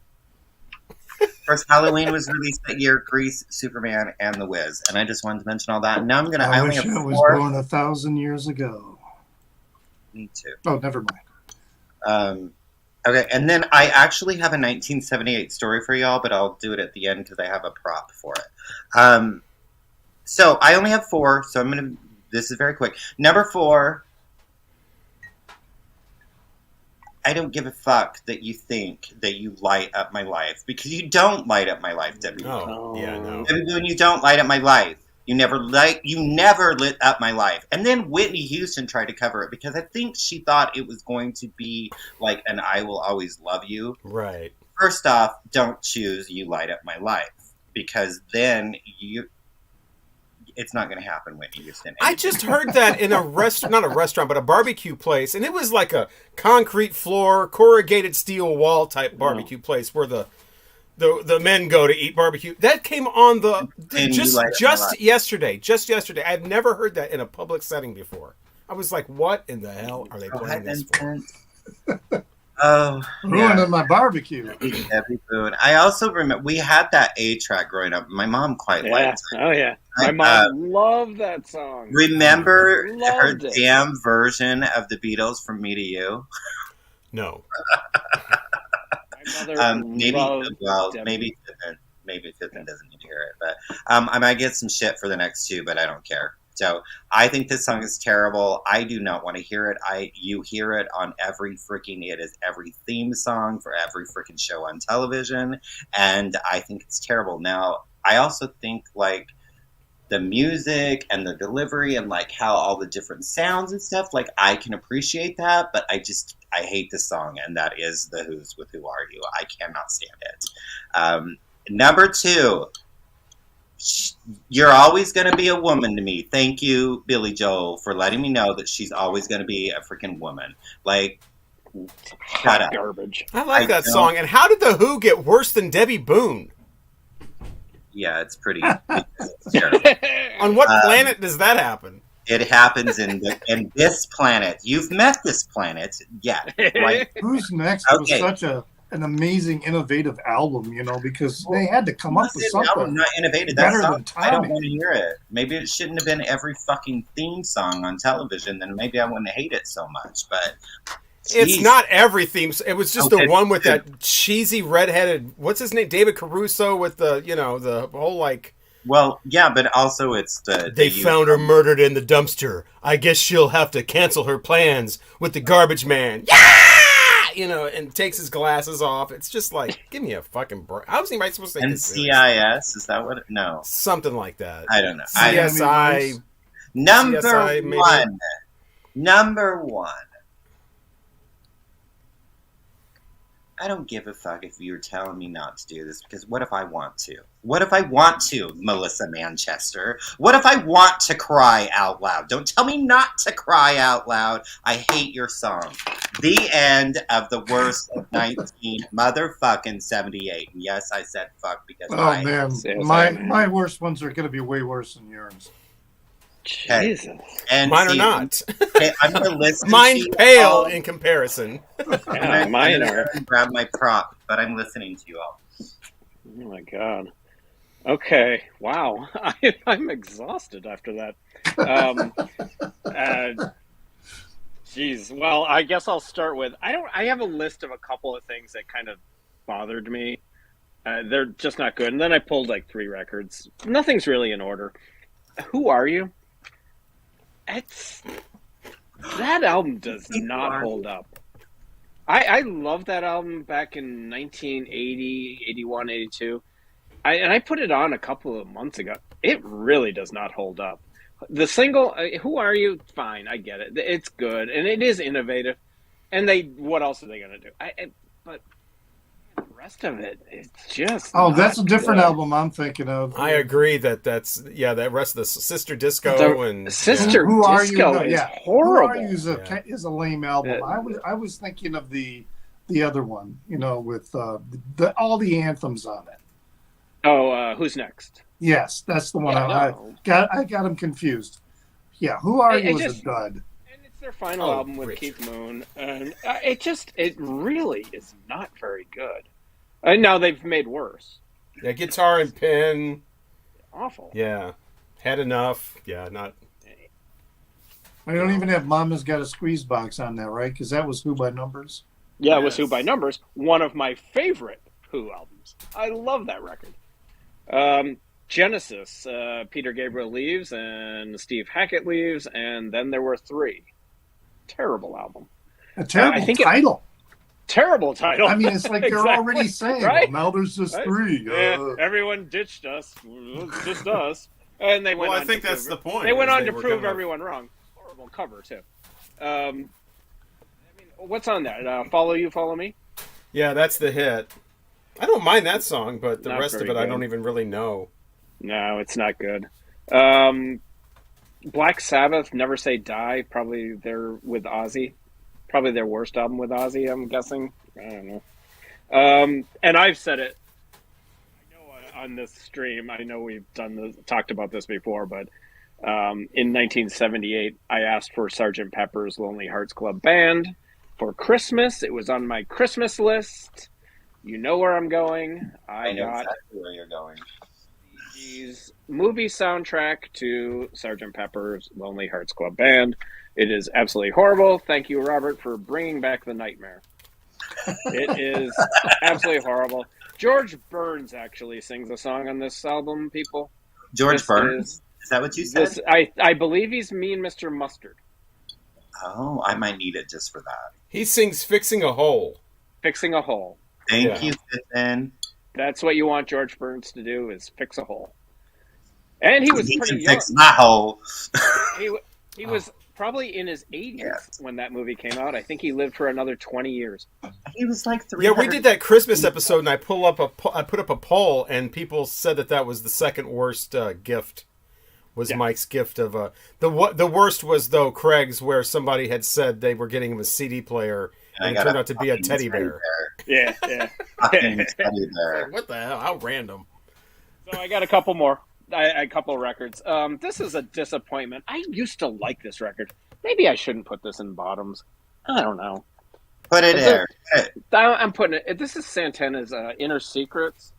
First, Halloween was released that year. Grease, Superman, and The Wiz, and I just wanted to mention all that. And now I'm gonna. I I only wish have I was 4. born 1,000 years ago. Me too. Oh, never mind. Okay, and then I actually have a 1978 story for y'all, but I'll do it at the end because I have a prop for it. So I only have 4, so I'm gonna. This is very quick. Number 4. I don't give a fuck that you think that you light up my life because you don't light up my life, Debbie. Oh, yeah, no. Debbie, when you don't light up my life, you never lit up my life. And then Whitney Houston tried to cover it because I think she thought it was going to be like an "I Will Always Love You." Right. First off, don't choose "You Light Up My Life" because then it's not going to happen, Whitney Houston. I just heard that in a not a restaurant, but a barbecue place, and it was like a concrete floor, corrugated steel wall type barbecue place where the men go to eat barbecue. That came on And just You Light Up My Life. yesterday. Just yesterday. I've never heard that in a public setting before. I was like, what in the hell are they playing this for? Oh, Ruining my barbecue. Debbie Boone. I also remember we had that A track growing up. My mom quite Yeah. liked it. Oh yeah. My mom loved that song. Remember her Loved it. damn version of the Beatles from "Me to You"? No. My mother Maybe, loved well, Debbie. maybe Fitton doesn't need to hear it, but I might get some shit for the next 2, but I don't care. So I think this song is terrible. I do not want to hear it. You hear it on it is every theme song for every freaking show on television, and I think it's terrible. Now, I also think like the music and the delivery and like how all the different sounds and stuff, like I can appreciate that, but I hate the song, and that is The Who's with Who Are You. I cannot stand it. Number 2, You're Always Gonna Be a Woman to Me. Thank you, Billy Joel, for letting me know that she's always gonna be a freaking woman. Like, shut up. Garbage. I like I that don't- song. And how did the Who get worse than Debbie Boone? Yeah, it's pretty. It's terrible. On what planet does that happen? It happens in this planet. You've met this planet, yeah. Right. Who's Next Okay. was such an amazing, innovative album, because they had to come up with Listen, something. I'm not innovative. better That's than I don't Tommy. want to hear it. Maybe it shouldn't have been every fucking theme song on television. Then maybe I wouldn't hate it so much. But It's geez. not every theme. It was just Okay. the one with that cheesy redheaded. What's his name? David Caruso with the whole like. Well, yeah, but also it's They found her murdered in the dumpster. I guess she'll have to cancel her plans with the garbage man. Yeah, and takes his glasses off. It's just like, give me a fucking break. How was anybody supposed to take this serious? NCIS. Is that what? No, Something like that. I don't know. CSI. Number CSI, maybe? 1. Number 1. I don't give a fuck if you're telling me not to do this, because what if I want to? What if I want to, Melissa Manchester? What if I want to cry out loud? Don't tell me not to cry out loud. I hate your song. The end of the worst of 1978. And yes, I said fuck because Oh man, CSI, my worst ones are going to be way worse than yours. Jesus. and Mine are see, not. okay, I'm gonna listen. Mine's to you pale all. in comparison. Yeah, mine I'm are. gonna grab my prop, but I'm listening to you all. Oh my god. Okay. Wow. I'm exhausted after that. Geez. Well, I guess I'll start with. I have a list of a couple of things that kind of bothered me. They're just not good. And then I pulled like 3 records. Nothing's really in order. Who Are You? That album does not hold up. I love that album back in 1980, 81, 82. I put it on a couple of months ago. It really does not hold up. The single, "Who Are You?" Fine, I get it. It's good and it is innovative. And what else are they going to do? But the rest of it, it's just. Oh, that's a different good. album I'm thinking of. I agree that that rest of the Sister Disco and Sister Who Are You? Disco No, is yeah. horrible. Who Are You is a lame album. Uh, I was thinking of the other one, with all the anthems on it. Oh, Who's Next? Yes, that's the one. Yeah, I no. got them confused. Yeah, Who Are You was just- a dud. And it's their final album with Rich. Keith Moon, and it really is not very good. And now they've made worse. yeah, Guitar and Pen. Awful. Yeah, Had Enough. Yeah, not. I don't even have Mama's Got a Squeeze Box on that, right? Because that was Who by Numbers. Yeah, it was Yes. Who by Numbers, one of my favorite Who albums. I love that record. Genesis, Peter Gabriel leaves and Steve Hackett leaves, and then there were three. Terrible album. A terrible I think title. Terrible title. I mean, it's like they're Exactly. already saying, Right? well, now there's just Right? three. Everyone ditched us, just us, and they went. Well, I on think to that's prove the point. They went is on they to were prove gonna- everyone wrong. Horrible cover too. I mean, what's on that? Follow You, Follow Me. Yeah, that's the hit. I don't mind that song, but the Not rest of very it I good. don't even really know. No, it's not good. Black Sabbath, Never Say Die. Probably they're with Ozzy. Probably their worst album with Ozzy. I'm guessing. I don't know. And I've said it. I know on this stream. I know we've talked about this before, but in 1978, I asked for Sgt. Pepper's Lonely Hearts Club Band for Christmas. It was on my Christmas list. You know where I'm going. I know got exactly where you're going. the movie soundtrack to Sgt. Pepper's Lonely Hearts Club Band. It is absolutely horrible. Thank you, Robert, for bringing back the nightmare. It is absolutely horrible. George Burns actually sings a song on this album, people. George This Burns? Is that what you said? I believe he's Mean Mr. Mustard. Oh, I might need it just for that. He sings "Fixing a Hole." Fixing a hole. Thank Yeah. you, Stephen. That's what you want George Burns to do, is fix a hole. And he was He pretty can young. fix my hole. He was probably in his 80s Yeah. when that movie came out. I think he lived for another 20 years. He was like 300. Yeah, we did that Christmas episode, and I put up a poll, and people said that was the second worst gift. Was Yeah. Mike's gift of the worst was though Craig's, where somebody had said they were getting him a CD player, And I and it got turned out to be a fucking teddy bear. Yeah. Fucking teddy bear. What the hell? How random! So I got a couple more. A couple records. This is a disappointment. I used to like this record. Maybe I shouldn't put this in bottoms. I don't know. Put it Is there. I'm putting it. This is Santana's Inner Secrets.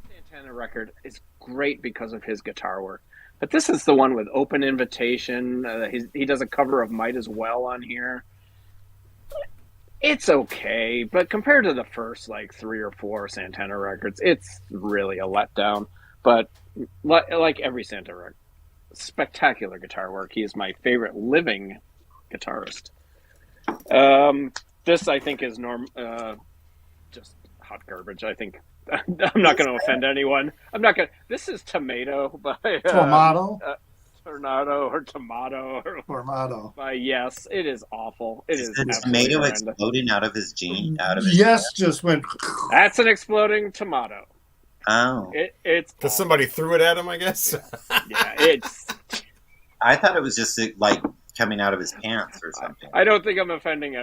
Every Santana record is great because of his guitar work. But this is the one with Open Invitation. He does a cover of Might As Well on here. It's okay, but compared to the first like 3 or 4 Santana records, it's really a letdown. But like every Santana record, spectacular guitar work. He is my favorite living guitarist. This I think is just hot garbage. I think I'm not going to offend anyone. I'm not going. This is Tomato by Tomato. Tornado or Tomato or Tomato. by Yes. It is awful. It is The absolutely tomato horrendous. exploding out of his jean, out of his Yes, just went. That's an exploding tomato. Oh, It's Because somebody threw it at him, I guess. yeah. It's. I thought it was just like coming out of his pants or something. I don't think I'm offending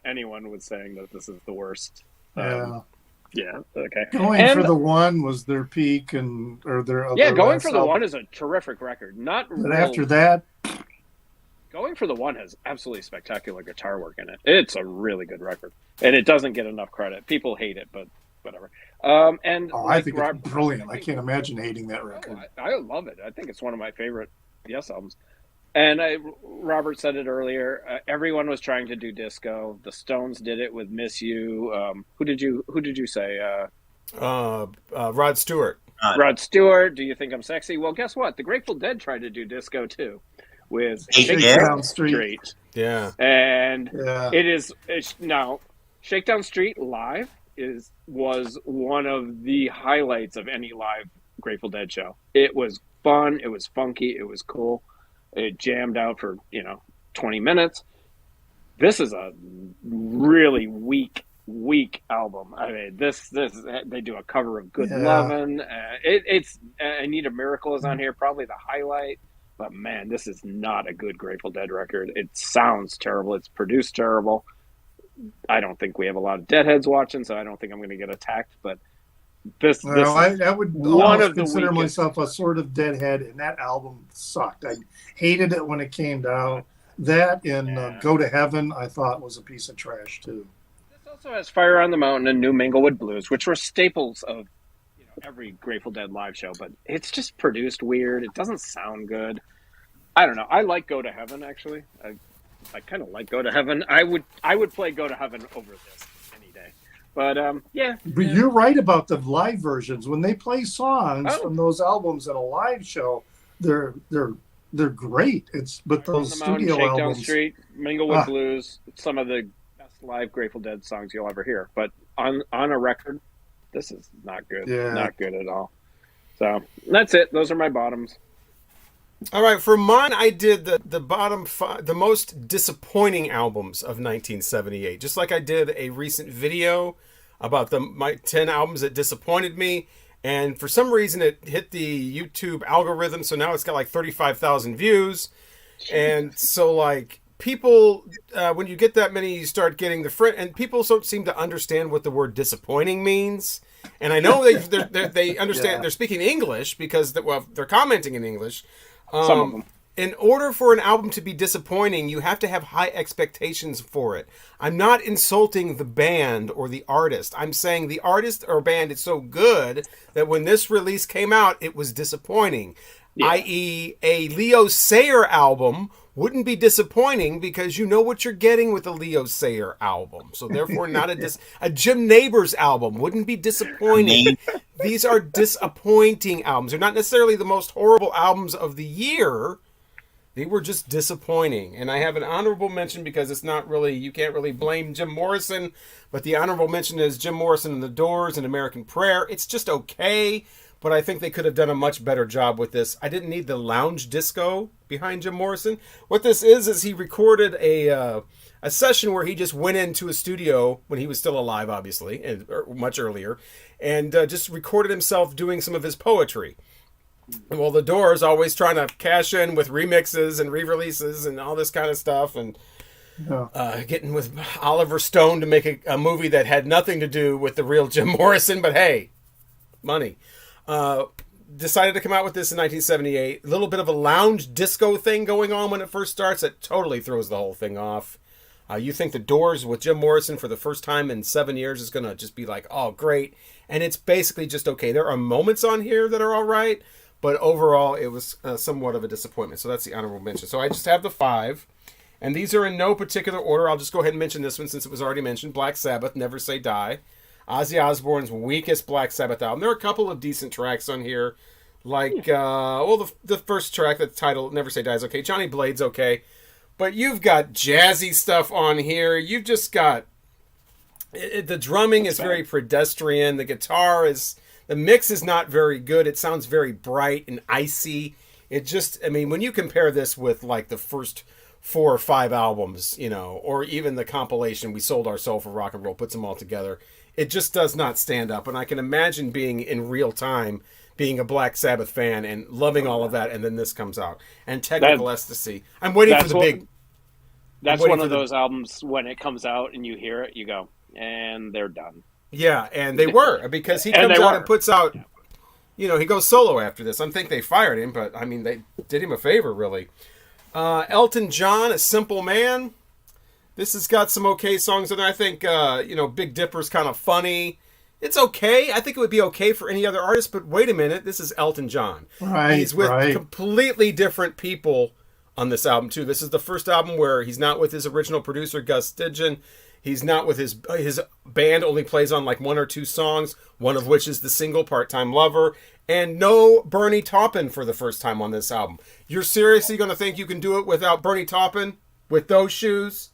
anyone with saying that this is the worst. Yeah. Yeah. Okay. Going And- for the One was their peak, or their other. Yeah, Going last for the album. One is a terrific record. Not But real- after that, Going for the One has absolutely spectacular guitar work in it. It's a really good record, and it doesn't get enough credit. People hate it, but whatever. And I like think Rob- it's brilliant. I can't imagine hating that record. I love it. I think it's one of my favorite Yes albums. And Robert said it earlier. Everyone was trying to do disco. The Stones did it with "Miss You." Who did you say? Rod Stewart. Rod Stewart. Do you think I'm sexy? Well, guess what? The Grateful Dead tried to do disco too, with Shakedown Street. Yeah. And Yeah. it's now Shakedown Street live was one of the highlights of any live Grateful Dead show. It was fun, it was funky, it was cool. It jammed out for 20 minutes. This is a really weak album. I mean, this they do a cover of Good Lovin'. It's I Need a Miracle is on here, probably the highlight. But man, this is not a good Grateful Dead record. It sounds terrible. It's produced terrible. I don't think we have a lot of Deadheads watching, so I don't think I'm going to get attacked. But I would one of the consider weakest. myself a sort of Deadhead, and that album sucked. I hated it when it came down. That and Go to Heaven, I thought was a piece of trash too. This also has Fire on the Mountain and New Minglewood Blues, which were staples of every Grateful Dead live show, but it's just produced weird. It doesn't sound good. I don't know. I like Go to Heaven, actually. I kind of like Go to Heaven. I would play Go to Heaven over this any day. But But you're right about the live versions. When they play songs from those albums at a live show, they're great. But those studio Shakedown albums, Street, Minglewood Blues, some of the best live Grateful Dead songs you'll ever hear. But on a record, this is not good. Yeah. Not good at all. So that's it. Those are my bottoms. All right, for mine, I did the bottom five, the most disappointing albums of 1978. Just like I did a recent video about my 10 albums that disappointed me, and for some reason it hit the YouTube algorithm, so now it's got like 35,000 views, and so like people, when you get that many, you start getting and people don't seem to understand what the word disappointing means. And I know they understand. They're speaking English because they're commenting in English. Some of them. In order for an album to be disappointing, you have to have high expectations for it. I'm not insulting the band or the artist. I'm saying the artist or band is so good that when this release came out, it was disappointing. Yeah. I.e., a Leo Sayer album wouldn't be disappointing because you know what you're getting with a Leo Sayer album. So therefore, not a Jim Neighbors album wouldn't be disappointing. These are disappointing albums. They're not necessarily the most horrible albums of the year. They were just disappointing. And I have an honorable mention because it's not really, you can't really blame Jim Morrison, but the honorable mention is Jim Morrison and the Doors and American Prayer. It's just okay, but I think they could have done a much better job with this. I didn't need the lounge disco behind Jim Morrison. What this is he recorded a session where he just went into a studio when he was still alive, obviously, and much earlier, and just recorded himself doing some of his poetry. Well, the Doors always trying to cash in with remixes and re-releases and all this kind of stuff, and getting with Oliver Stone to make a movie that had nothing to do with the real Jim Morrison, but hey, money. Decided to come out with this in 1978. A little bit of a lounge disco thing going on when it first starts. It totally throws the whole thing off. You think the Doors with Jim Morrison for the first time in 7 years is going to just be like, oh, great. And it's basically just okay. There are moments on here that are all right, but overall it was somewhat of a disappointment. So that's the honorable mention. So I just have the 5. And these are in no particular order. I'll just go ahead and mention this one since it was already mentioned. Black Sabbath, Never Say Die. Ozzy Osbourne's weakest Black Sabbath album. There are a couple of decent tracks on here. Like, the first track that's titled Never Say Die is okay. Johnny Blade's okay. But you've got jazzy stuff on here. You've just got... the drumming is very pedestrian. The guitar is... The mix is not very good. It sounds very bright and icy. It just... I mean, when you compare this with, like, the first 4 or 5 albums, or even the compilation, We Sold Our Soul for Rock and Roll, puts them all together, it just does not stand up. And I can imagine being in real time, being a Black Sabbath fan and loving all of that, and then this comes out. And Technical Ecstasy. I'm waiting for the big... That's one of those albums, when it comes out and you hear it, you go, and they're done. Yeah, and they were, because he comes out and puts out... he goes solo after this. I think they fired him, but, I mean, they did him a favor, really. Elton John, A Simple Man. This has got some okay songs in there. I think, Big Dipper's kind of funny. It's okay. I think it would be okay for any other artist, but wait a minute. This is Elton John. Right, he's with completely different people on this album, too. This is the first album where he's not with his original producer, Gus Stidgen. He's not with his band only plays on like 1 or 2 songs, one of which is the single Part-Time Lover, and no Bernie Taupin for the first time on this album. You're seriously going to think you can do it without Bernie Taupin with those shoes?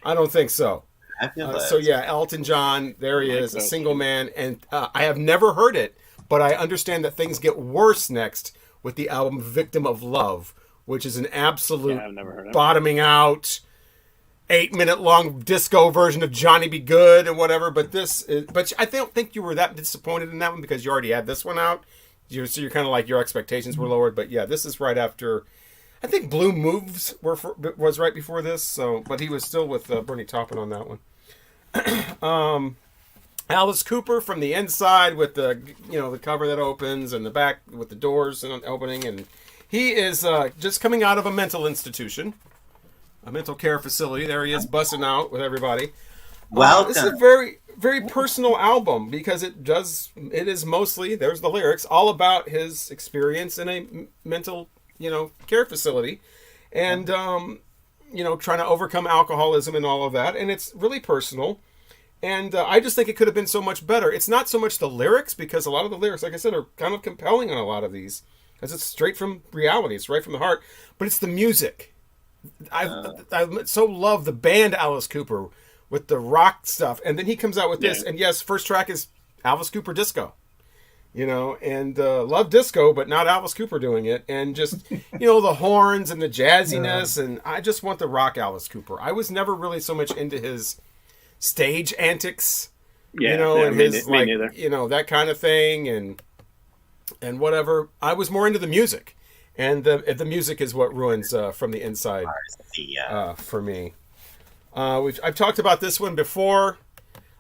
I don't think so. I feel that. So yeah, Elton John, there he is, a single man, and I have never heard it, but I understand that things get worse next with the album Victim of Love, which is an absolute I've never heard of it. bottoming out, 8-minute long disco version of Johnny Be Good and whatever. But I don't think you were that disappointed in that one because you already had this one out. So you're kind of like your expectations were lowered. But yeah, this is right after. I think Blue Moves was right before this. So, but he was still with Bernie Taupin on that one. Alice Cooper from the inside with the the cover that opens and the back with the doors and opening, and he is just coming out of a mental institution, a mental care facility. There he is, busting out with everybody. Welcome. This is a very, very personal album because it is mostly, there's the lyrics, all about his experience in a mental care facility, and trying to overcome alcoholism and all of that, and it's really personal. And I just think it could have been so much better. It's not so much the lyrics, because a lot of the lyrics, like I said, are kind of compelling on a lot of these, because it's straight from reality, it's right from the heart. But it's the music. I so love the band Alice Cooper with the rock stuff, and then he comes out with this, and yes, first track is Alice Cooper disco. And love disco, but not Alice Cooper doing it. And just, the horns and the jazziness. And I just want the rock Alice Cooper. I was never really so much into his stage antics, and his, me neither. That kind of thing. And whatever. I was more into the music. And the music is what ruins From the Inside for me. I've talked about this one before.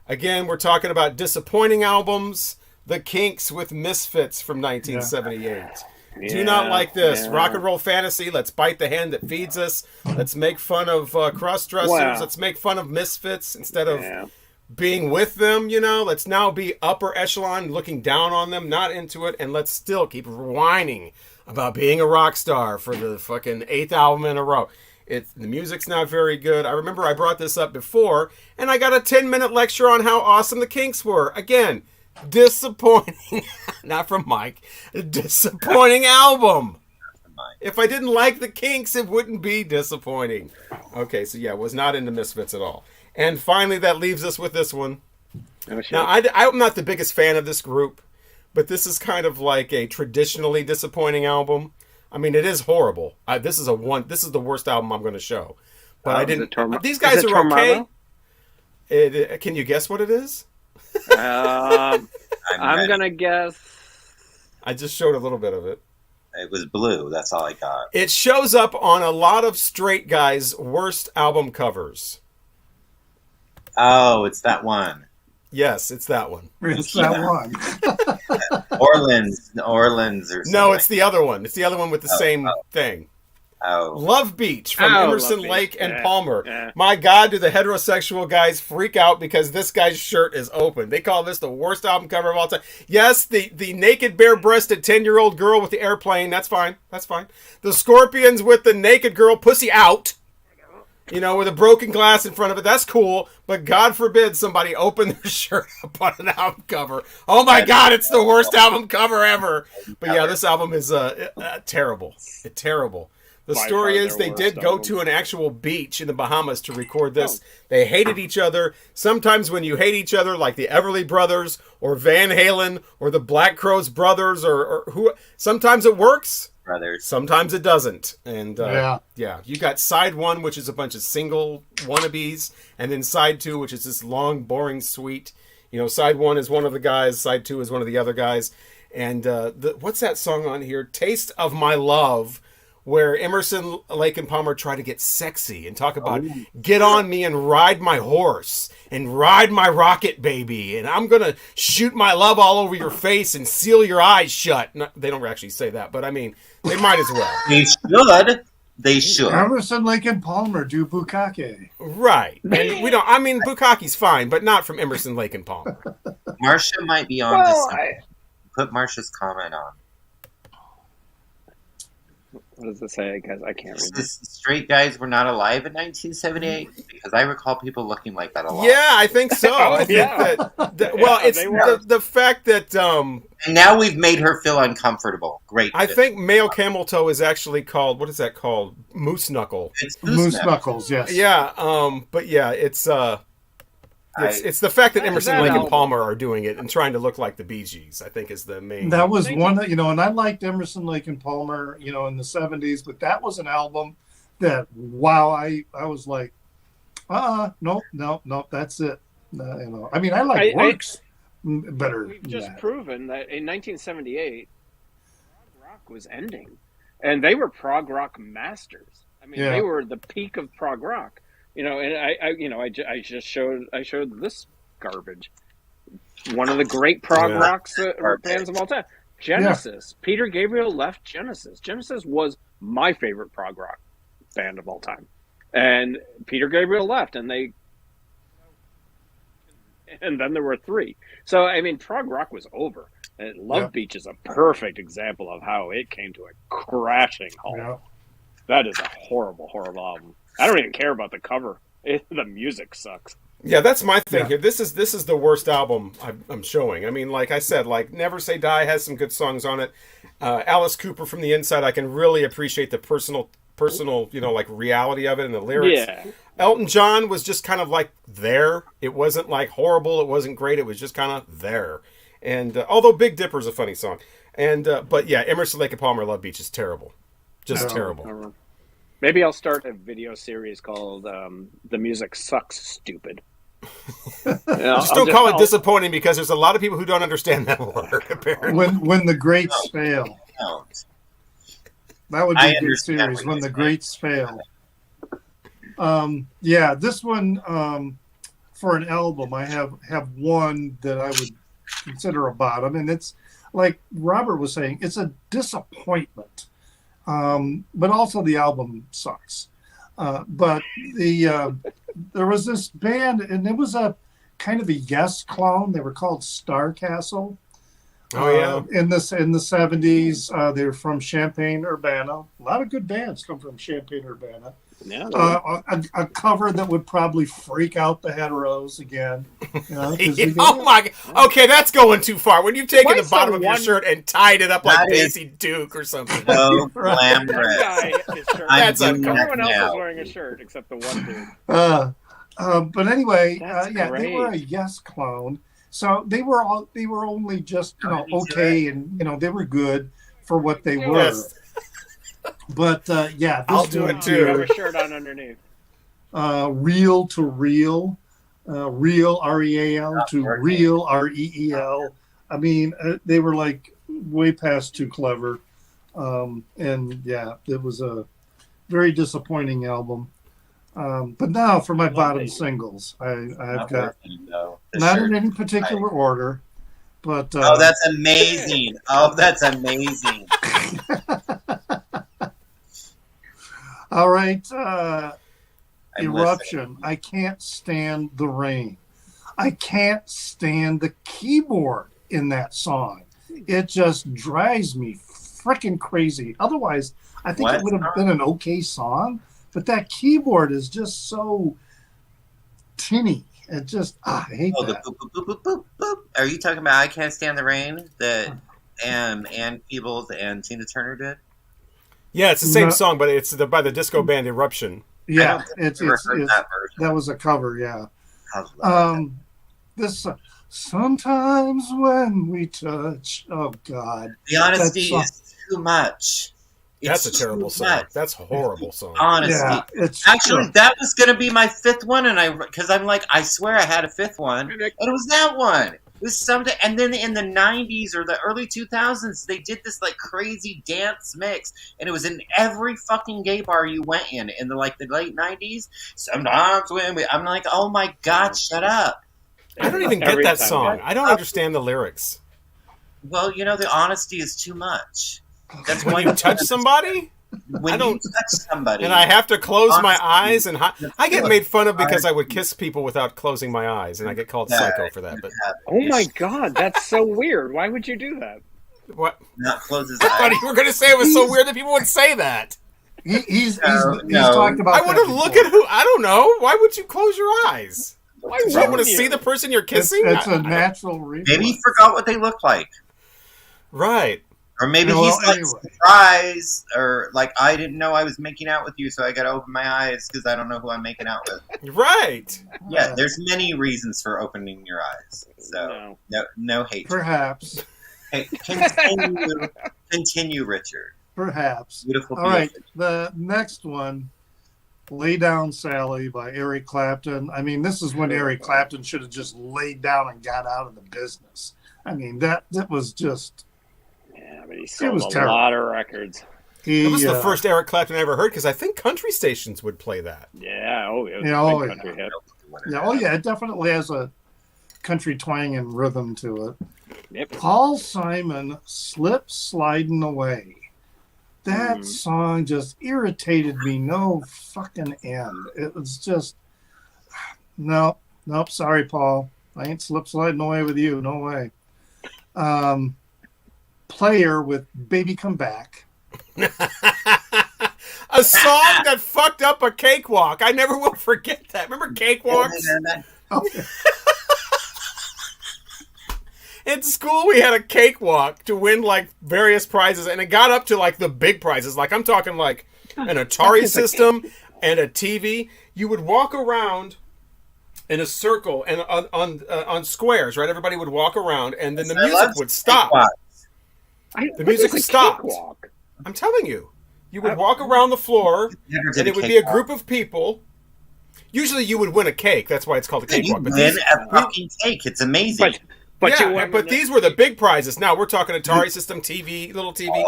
Again, we're talking about disappointing albums. The Kinks with Misfits from 1978. Do not like this. Rock and roll fantasy. Let's bite the hand that feeds us. Let's make fun of cross-dressers. Wow. Let's make fun of misfits instead of being with them, Let's now be upper echelon, looking down on them, not into it. And let's still keep whining about being a rock star for the fucking 8th album in a row. The music's not very good. I remember I brought this up before, and I got a 10-minute lecture on how awesome the Kinks were. Again, disappointing. Not from Mike. A disappointing album. If I didn't like the Kinks, it wouldn't be disappointing. Okay, so yeah, was not into Misfits at all. And finally, that leaves us with this one. Now, I'm not the biggest fan of this group, but this is kind of like a traditionally disappointing album. I mean, it is horrible. This is the worst album I'm going to show. But I didn't. These guys are okay. Can you guess what it is? I'm gonna guess. I just showed a little bit of it. It was Blue. That's all I got. It shows up on a lot of straight guys' worst album covers. Oh, it's that one. Yes, it's that one. It's that one. Orleans or something. No, it's the other one. It's the other one with the same thing. Oh. Love Beach from Emerson, Love Lake, Beach. and Palmer. My God, do the heterosexual guys freak out because this guy's shirt is open. They call this the worst album cover of all time. Yes, the naked, bare-breasted 10-year-old girl with the airplane. That's fine. That's fine. The Scorpions with the naked girl, pussy out. With a broken glass in front of it. That's cool. But God forbid somebody open their shirt up on an album cover. Oh my God, it's the worst album cover ever. But yeah, this album is terrible. Terrible. The story is they did go to an actual beach in the Bahamas to record this. They hated each other. Sometimes when you hate each other, like the Everly Brothers or Van Halen or the Black Crowes Brothers or who, sometimes it works. Brothers. Sometimes it doesn't. And you got side 1, which is a bunch of single wannabes, and then side 2, which is this long, boring suite. Side 1 is one of the guys, side 2 is one of the other guys. And what's that song on here? Taste of My Love, where Emerson, Lake, and Palmer try to get sexy and talk about get on me and ride my horse and ride my rocket baby and I'm going to shoot my love all over your face and seal your eyes shut. No, they don't actually say that, but I mean, they might as well. They should. Emerson, Lake, and Palmer do bukkake. Right. And bukkake's fine, but not from Emerson, Lake, and Palmer. Marcia might be on to something. Put Marcia's comment on. What does it say? Guys, I can't read this. Straight guys were not alive in 1978 because I recall people looking like that a lot. Yeah, I think so. Oh, I think yeah. well, Yeah, it's they were. the fact that And now we've made her feel uncomfortable. Great. I think male camel toe is actually called, what is that called? Moose knuckle. It's Moose Knuckles, yes. Yeah, but yeah, it's the fact that Emerson, that Lake, and album. Palmer are doing it and trying to look like the Bee Gees, I think, is the main. That was one that, and I liked Emerson, Lake and Palmer, in the 70s, but that was an album that, wow, I was like, nope, that's it. I mean, I like Works better. We've just proven that in 1978, prog rock was ending, and they were prog rock masters. I mean, they were the peak of prog rock. And I showed this garbage. One of the great prog rocks bands of all time, Genesis. Yeah. Peter Gabriel left Genesis. Genesis was my favorite prog rock band of all time, and Peter Gabriel left, and then there were three. So I mean, prog rock was over. And Love Beach is a perfect example of how it came to a crashing halt. Yeah. That is a horrible, horrible album. I don't even care about the cover. The music sucks. Yeah, that's my thing here. This is the worst album I'm showing. I mean, like I said, like Never Say Die has some good songs on it. Alice Cooper, From the Inside, I can really appreciate the personal, like reality of it and the lyrics. Yeah. Elton John was just kind of like there. It wasn't like horrible. It wasn't great. It was just kind of there. And although Big Dipper is a funny song, but yeah, Emerson, Lake and Palmer, Love Beach is terrible, just terrible. Maybe I'll start a video series called "The Music Sucks, Stupid." Just don't call it disappointing, because there's a lot of people who don't understand that word. Apparently, when the greats fail, that would be a good series. When the greats fail. This one for an album, I have one that I would consider a bottom, and it's like Robert was saying, it's a disappointment. But also the album sucks. But there was this band, and it was a kind of a Yes clone. They were called Star Castle. Oh yeah. In the 70s, they were from Champaign-Urbana. A lot of good bands come from Champaign-Urbana. Yeah. A cover that would probably freak out the heteros again. Oh my God. Okay, that's going too far. When you've taken the bottom of your shirt and tied it up like Daisy Duke or something. So glamorous. That's everyone else is wearing a shirt except the one dude. But anyway, great. They were a Yes clone. So they were only just okay, and they were good for what they were. Yes. But this I'll do it too. You have a shirt on underneath. Real to real, real REAL to real REEL. I mean, they were like way past too clever, it was a very disappointing album. But now for my bottom singles, I've got not in any particular order, but that's amazing! That's amazing! All right, Eruption. I can't stand the rain. I can't stand the keyboard in that song. It just drives me freaking crazy. Otherwise, I think it would have been an okay song. But that keyboard is just so tinny. It just, I hate that. The boop, boop, boop, boop, boop. Are you talking about I Can't Stand the Rain that Ann Peebles and Tina Turner did? Yeah, it's the same song, but it's by the disco band Eruption. Yeah, that was a cover, yeah. This Sometimes When We Touch, oh God. The honesty is too much. That's a terrible song. That's a horrible song. Honesty. Yeah, actually, that was going to be my fifth one, and because I'm like, I swear I had a fifth one, and it was that one. It was something, and then in the 90s or the early 2000s, they did this like crazy dance mix, and it was in every fucking gay bar you went in the late 90s. Sometimes when I'm like, oh my God, shut up. I don't even get that song. I don't understand the lyrics. Well, the honesty is too much. That's when you touch somebody? When you touch somebody. And I have to close my eyes, and I get made fun of because I would kiss people without closing my eyes, and I get called psycho for that. But oh my God, that's so weird. Why would you do that? What? not close his I thought eyes. you were going to say it was so weird that people would say that. He's No. talked about. I want to look at who. I don't know. Why would you close your eyes? Why Do you want to wouldn't see you? the person you're kissing? It's I a don't- natural reflex. Maybe he forgot what they look like. Right. Or maybe Well, he's like anyway. surprised, or like, I didn't know I was making out with you, so I got to open my eyes because I don't know who I'm making out with. Right. Yeah, there's many reasons for opening your eyes. So no hate. Perhaps. Hey, continue, Richard. Perhaps. Beautiful. All right. The next one, "Lay Down, Sally" by Eric Clapton. I mean, this is when Eric Clapton should have just laid down and got out of the business. I mean, that was just. Yeah, but he sold was a terrible. lot of records. That was the first Eric Clapton I ever heard because I think country stations would play that. Yeah, it was Yeah, a oh, big yeah. country hit. Yeah, it definitely has a country twang and rhythm to it. Yep. Paul Simon, "Slip Sliding Away." That song just irritated me no fucking end. It was just, nope, sorry, Paul. I ain't slip sliding away with you. No way. Player with "Baby Come Back." A song that fucked up a cakewalk. I never will forget that. Remember cakewalks? Okay. In school, we had a cakewalk to win like various prizes, and it got up to like the big prizes. Like I'm talking like an Atari system and a TV. You would walk around in a circle and on squares, right? Everybody would walk around, and then the music would stop. The music stopped. I'm telling you, you would walk around the floor, and it would be a group of people. Usually, you would win a cake. That's why it's called a cakewalk. You win a fucking cake. It's amazing. But these were the big prizes. Now we're talking Atari system, TV, little TV,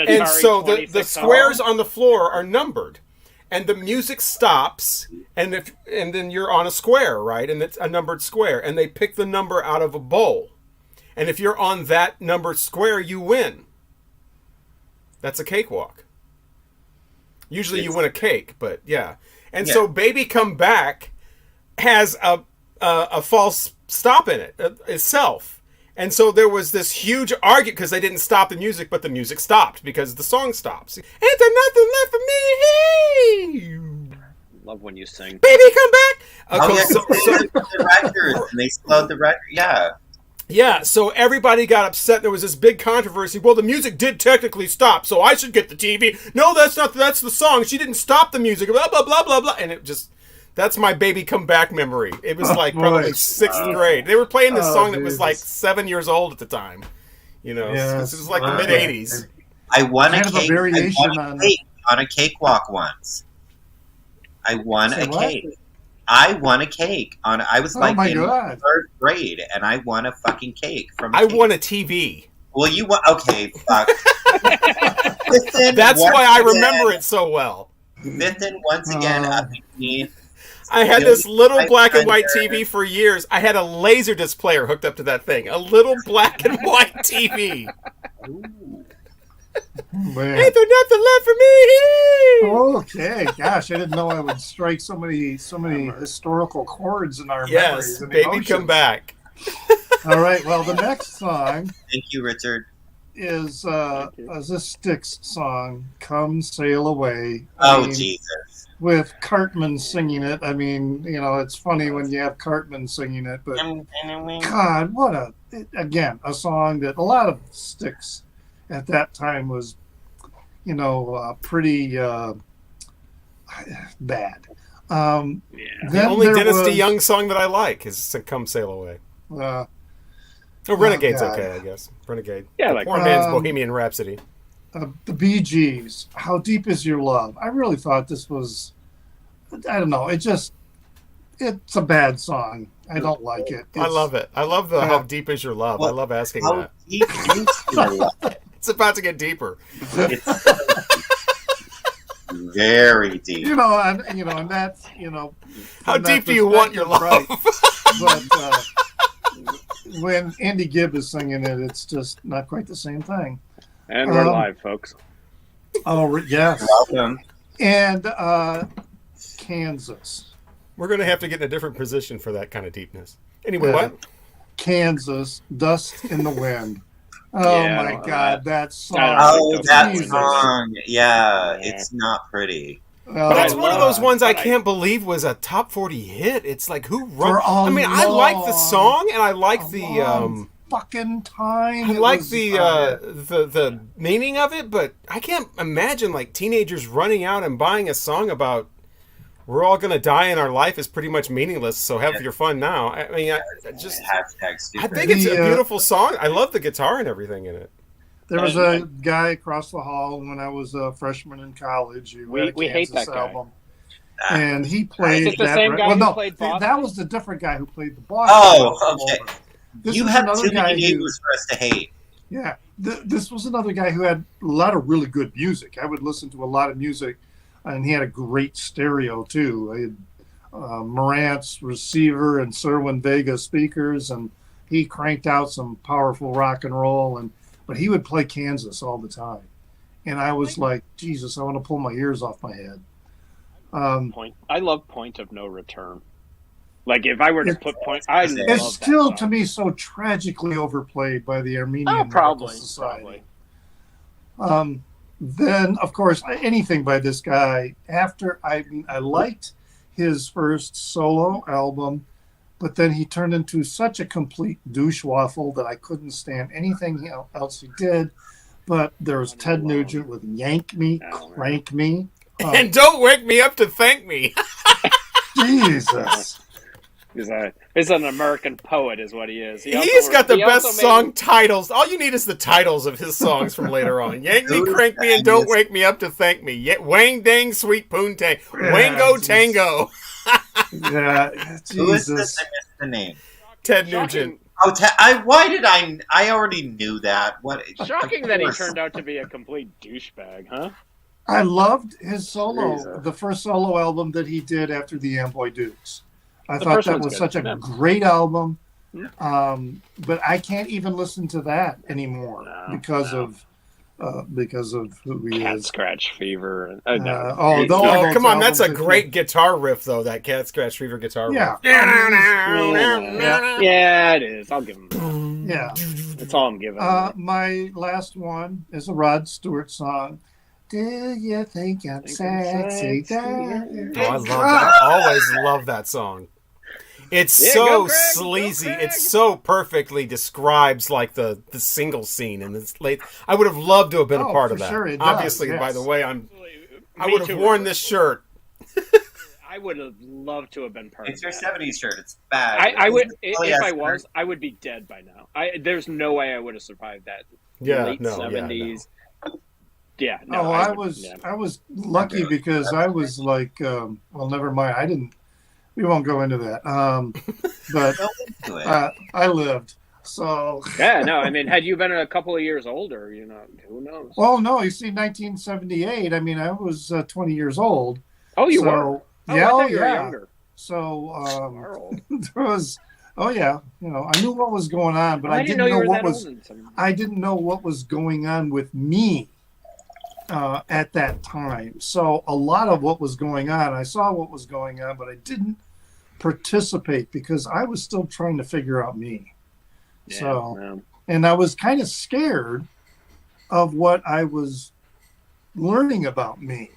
and so the squares on the floor are numbered, and the music stops, and then you're on a square, right? And it's a numbered square, and they pick the number out of a bowl, and if you're on that numbered square, you win. That's a cakewalk. Usually you win a cake, but yeah. And so "Baby Come Back" has a false stop in it itself. And so there was this huge argument because they didn't stop the music, but the music stopped because the song stops. Ain't there nothing left for me? Love when you sing. Baby, come back. The records, and they slowed the record. Yeah. Yeah, so everybody got upset. There was this big controversy. Well, the music did technically stop, so I should get the TV. No, that's the song. She didn't stop the music. Blah, blah, blah, blah, blah. And it just... That's my "Baby Come Back" memory. It was like probably 6th grade. They were playing this song that was like 7 years old at the time. You know, Yes. it was like the mid-'80s. I won a Kind of a cake. variation On a cakewalk once. I won Say a what? cake. I won a cake on. I was like my in God. 3rd grade, and I won a fucking cake from. I won a TV. Well, you won. Okay, fuck. That's why I remember it so well. Listen, once again, up between. I had this little black and white TV for years. I had a Laserdisc player hooked up to that thing. A little black and white TV. Man. Ain't there nothing left for me? Okay, gosh, I didn't know I would strike so many historical chords in our Yes, memories and "Baby emotions. Come Back." All right, well, the next song Thank you, Richard. is a Styx song, "Come Sail Away." Oh, I mean, Jesus. with Cartman singing it. I mean, you know, it's funny when you have Cartman singing it, but God, what a song that a lot of Styx at that time was, you know, pretty bad. The only Dennis DeYoung song that I like is "Come Sail Away." Renegade's God. okay, I guess. Renegade. Yeah, the like Poor Man's Bohemian Rhapsody. The Bee Gees, "How Deep Is Your Love?" I really thought this was, I don't know, it's a bad song. I don't like it. I love it. I love the "How Deep Is Your Love." I love asking How that. deep is your love? It's about to get deeper. It's very deep. You know, and that's, you know. How from that deep do you want your love? perspective, right. But when Andy Gibb is singing it, it's just not quite the same thing. And we're live, folks. Oh, yes. Welcome. And Kansas. We're going to have to get in a different position for that kind of deepness. Anyway, what? Kansas, "Dust in the Wind." Oh Yeah, I my don't- God, that song. I don't Oh, think that Jesus. song. Yeah, Yeah. it's not pretty. Oh, But that's I one of love- those ones I but I- can't believe was a top 40 hit. It's like who For wrote? a I mean, I like the song and I like a the long fucking time. I It like was, the meaning of it, but I can't imagine like teenagers running out and buying a song about we're all gonna die and our life is pretty much meaningless. So have your fun now. I mean, I just Hashtag stupid. I think it's a The, beautiful song. I love the guitar and everything in it. There was a guy across the hall when I was a freshman in college. Who had a We hate Kansas that guy. album. And he played Is it the that. same guy who no, played that Boston? was the different guy who played the Boston. Oh, album okay. over. This You was have another too guy many who- neighbors for us to hate. Yeah, this was another guy who had a lot of really good music. I would listen to a lot of music, and he had a great stereo too. He had Marantz receiver and Serwin Vega speakers, and he cranked out some powerful rock and roll. But he would play Kansas all the time, and I was like, Jesus, I want to pull my ears off my head. I love Point of No Return. Like if I were to put Point, I love It's that still song. to me so tragically overplayed by the Armenian Oh, Medical probably. Society. Then, of course, anything by this guy. After I liked his first solo album, but then he turned into such a complete douche waffle that I couldn't stand anything else he did. But there was Ted Nugent with "Yank Me, Crank Me." And don't wake me up to thank me. Jesus. He's an American poet, is what he is. He's got the he best also song titles. All you need is the titles of his songs from later on. Yank me, crank me, and don't wake me up to thank me. Wang dang, sweet poontang. Wango Jesus. tango. Yeah, Who is Jesus. this? I missed the name. Ted Shocking, Nugent. Oh, why did I already knew that. What? shocking of that he course. turned out to be a complete douchebag, huh? I loved his solo, Jesus. the first solo album that he did after the Amboy Dukes. I The thought first that one's was good. such a Yeah. great album. Yeah. But I can't even listen to that anymore because of who he Cat is. Scratch Fever. Oh, Oh, those come on. That's a albums that great guitar riff, though, that Cat Scratch Fever guitar Yeah. riff. Yeah, it is. I'll give him that. Yeah. That's all I'm giving him. My last one is a Rod Stewart song. Do you think I'm sexy? Oh, I love that. I always love that song. It's Yeah, so go Craig, go sleazy. Craig. It so perfectly describes like the single scene and it's late. I would have loved to have been a Oh, part for of that. sure it does, Obviously, by yes. the way, I Me would have too, worn Robert. this shirt. I would have loved to have been part It's of your that. 70s shirt. It's bad. I would, It's really if I Esther. was, I would be dead by now. There's no way I would have survived that. Yeah, late no, 70s. Yeah, no. I would- was yeah. I was lucky because I was like, well, never mind. I didn't. We won't go into that. But Go into it. I lived. So. Yeah, no. I mean, had you been a couple of years older, who knows? Well, no. You see, 1978. I mean, I was 20 years old. Oh, you so, were. Oh, yeah, I thought you were yeah. younger. So Are old. there was. Oh yeah, I knew what was going on, but I I didn't didn't know you know were what that was. old. And I didn't know what was going on with me at that time. So a lot of what was going on, I saw what was going on, but I didn't participate because I was still trying to figure out me. And I was kind of scared of what I was learning about me,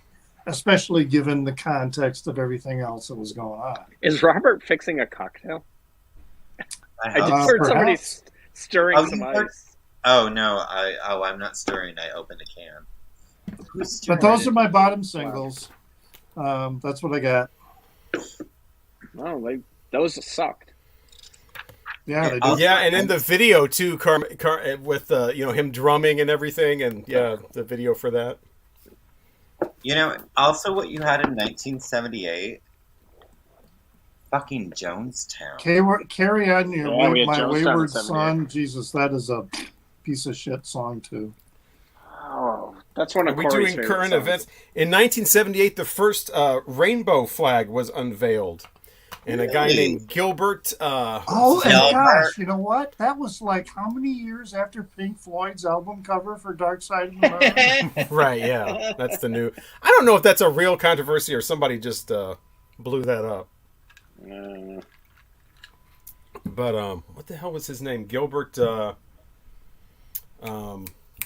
especially given the context of everything else that was going on. Is Robert fixing a cocktail? I hope just so. heard somebody Perhaps. stirring Oh, some you heard- ice. Oh no! I'm not stirring. I opened a can. Who's But stirring those it? are my bottom singles. That's what I got. Oh, those sucked. Yeah, they I'll- do. Yeah, and in the video too, with him drumming and everything, and yeah, the video for that. Also what you had in 1978. Fucking Jonestown. Carry on your Yeah, we had my Jonestown wayward in 78. son. Jesus, that is a piece of shit song too. Oh, that's one Are of we Corey's doing favorite current songs. events? In 1978, the first rainbow flag was unveiled, and a guy Really? named Gilbert. Oh, and Delbert. gosh, you know what? That was like how many years after Pink Floyd's album cover for Dark Side of the Moon? Right, yeah, that's the new. I don't know if that's a real controversy or somebody just blew that up. But what the hell was his name? Gilbert.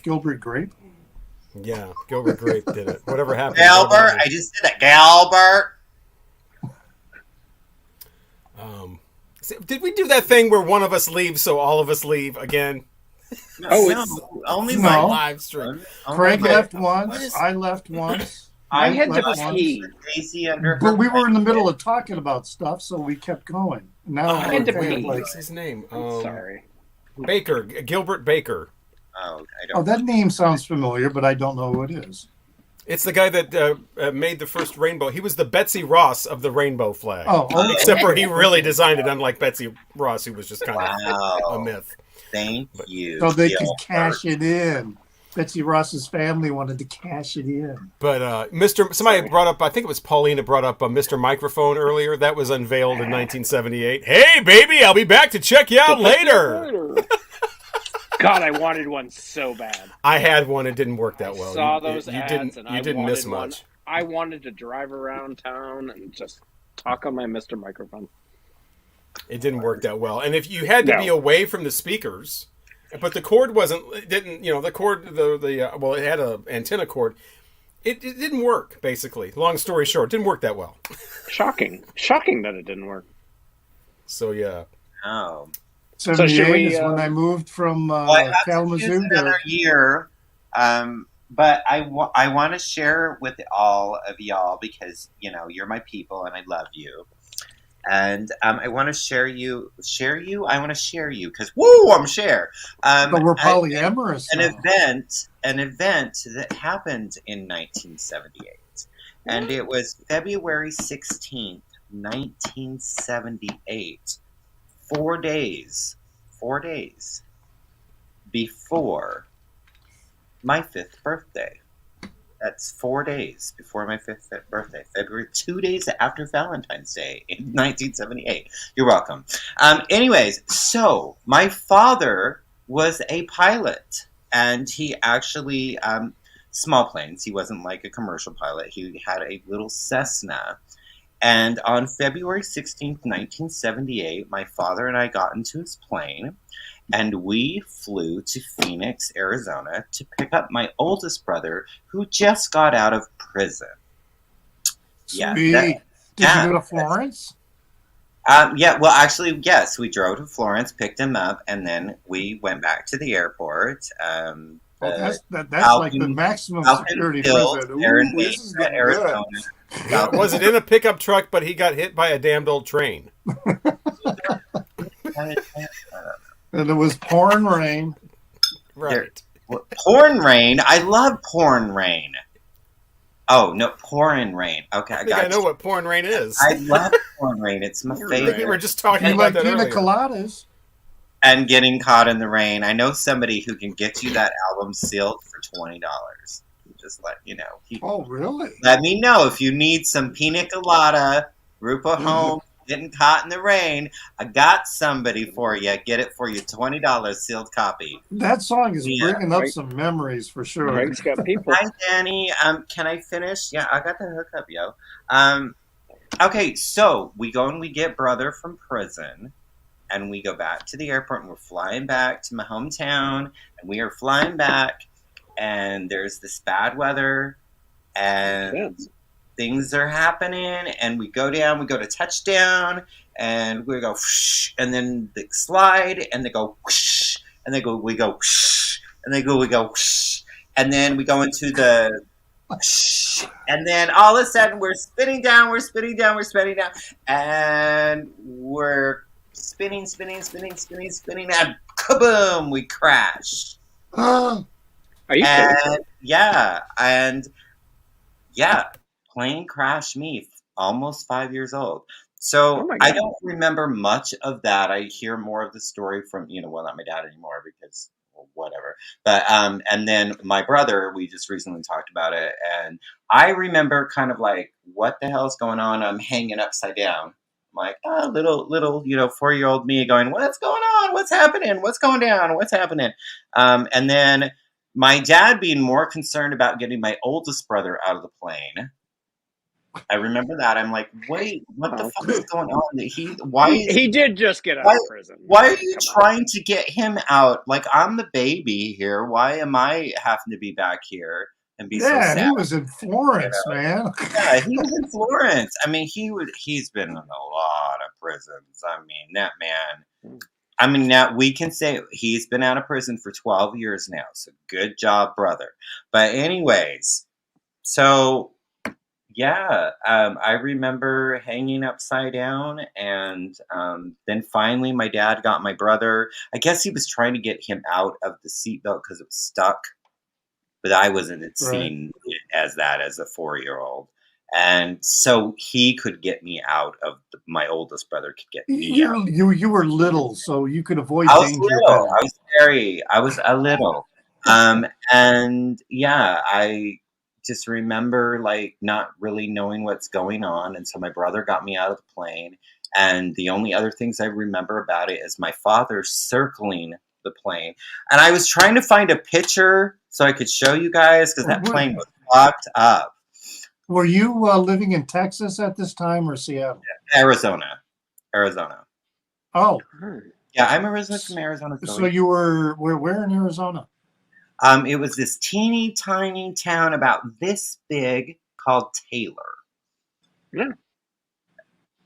Gilbert Grape. Yeah, Gilbert Grape did it. Whatever happened. Gilbert, I just did it. Gilbert. Did we do that thing where one of us leaves, so all of us leave again? Only No. my Live stream. Craig left What once. is- I left once. I Mike had to left once. pee. Daisy under But her we were in the blanket. middle of talking about stuff, so we kept going. Now I we're had to kind of pee. like, What's his name? Sorry. Baker. Gilbert Baker. Oh, I oh, don't. that name sounds familiar, but I don't know who it is. It's the guy that made the first rainbow. He was the Betsy Ross of the rainbow flag. Oh, okay. Except for he really designed it, unlike Betsy Ross, who was just kind of Wow. a myth. Thank you. So they could Gilbert. cash it in. Betsy Ross's family wanted to cash it in. But somebody brought up, I think it was Paulina brought up a Mr. Microphone earlier. That was unveiled in 1978. Hey, baby, I'll be back to check you out later. God, I wanted one so bad. I had one. It didn't work that well. Saw those ads, didn't. and You I didn't miss wanted one. much. I wanted to drive around town and just talk on my Mr. Microphone. It didn't work that well. And if you had to No. be away from the speakers, but the cord wasn't. It didn't. The cord. Well, it had a antenna cord. It didn't work. Basically, long story short, it didn't work that well. Shocking that it didn't work. So yeah. Oh. 78 should we, is when I moved from Well, I have to Kalamazoo choose another year. But I want to share with all of y'all because, you're my people and I love you. And I want to share you. I want to share you because, woo, I'm share. But we're polyamorous An now. event that happened in 1978. And it was February 16th, 1978. 4 days before my 5th birthday. That's 4 days before my 5th birthday. February, 2 days after Valentine's Day in 1978. You're welcome. Anyways, so my father was a pilot, and he actually, small planes. He wasn't like a commercial pilot. He had a little Cessna. And on February 16th, 1978, my father and I got into his plane, and we flew to Phoenix, Arizona, to pick up my oldest brother, who just got out of prison. Yeah, Sweet. Did you go to Florence? Yeah, well, actually, yes. We drove to Florence, picked him up, and then we went back to the airport. That's Falcon- like the maximum Falcon security Hills, prison. Ooh, Arizona, this is getting Arizona. Yeah, was it in a pickup truck? But he got hit by a damned old train. And it was pouring rain. Right. Porn rain. I love porn rain. Oh no, pouring rain. Okay, I I think got I know you. what porn rain is. I love porn rain. It's my I think we favorite. were just talking You about like that pina earlier. coladas. And getting caught in the rain. I know somebody who can get you that album sealed for $20. Just let you know. Oh, really? Let me know if you need some pina colada, Rupa home, getting caught in the rain. I got somebody for you. Get it for you, $20 sealed copy. That song is Yeah, bringing up right. some memories for sure. Greg's got people. Hi, Danny. Can I finish? Yeah, I got the hookup, yo. Okay, so we go and we get brother from prison, and we go back to the airport, and we're flying back to my hometown, and we are flying back, and there's this bad weather, and things are happening, and we go down, we go to touchdown, and we go whoosh, and then they slide, and they go whoosh, and we go whoosh, and we go whoosh, and then we go into the whoosh, and then all of a sudden we're spinning down, and we're spinning, and kaboom, we crash. Oh, Are you serious? And plane crashed me, almost 5 years old. So Oh my I God. don't remember much of that. I hear more of the story from, not my dad anymore because whatever. But and then my brother, we just recently talked about it, and I remember kind of like, what the hell's going on? I'm hanging upside down. I'm like, little 4-year-old me going, what's going on? What's happening? What's going down? What's happening? And then my dad being more concerned about getting my oldest brother out of the plane I remember that. I'm like, wait, what the Oh. fuck is going on? He did just get out Why- of prison. Why are you Come on. trying to get him out? Like, I'm the baby here. Why am I having to be back here and be so sad? He was in Florence, man. Yeah, he was in Florence. I mean, he's been in a lot of prisons. I mean, that man. I mean, now we can say he's been out of prison for 12 years now. So good job, brother. But anyways, so yeah, I remember hanging upside down, and then finally my dad got my brother. I guess he was trying to get him out of the seatbelt because it was stuck, but I wasn't seeing it as that as a 4-year-old. And so he could get me out of my oldest brother could get me out. You were little, so you could avoid I was danger little. better. I was a little. And yeah, I just remember like not really knowing what's going on. And so my brother got me out of the plane. And the only other things I remember about it is my father circling the plane. And I was trying to find a picture so I could show you guys because that plane was fucked up. Were you living in Texas at this time or Seattle? Arizona. Oh. Yeah, I'm originally from Arizona. So you were where in Arizona? It was this teeny tiny town about this big called Taylor. Yeah.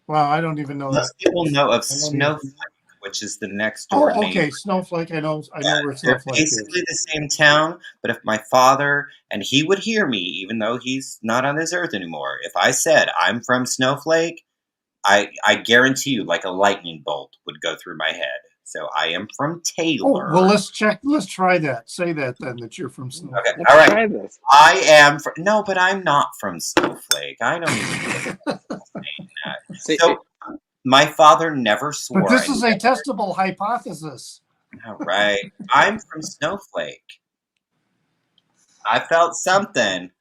Well, I don't even know Most people know of Snowflake, which is the next door neighbor. Snowflake. I know where Snowflake is. Basically the same town, but if my father, and he would hear me, even though he's not on this earth anymore, if I said I'm from Snowflake, I guarantee you, like a lightning bolt would go through my head. So I am from Taylor. Oh, well, let's check. Let's try that. Say that then, that you're from Snowflake. Okay, all right. I am from, no, but I'm not from Snowflake. I don't even saying that. So my father never swore. But this is a testable hypothesis. All right. I'm from Snowflake. I felt something.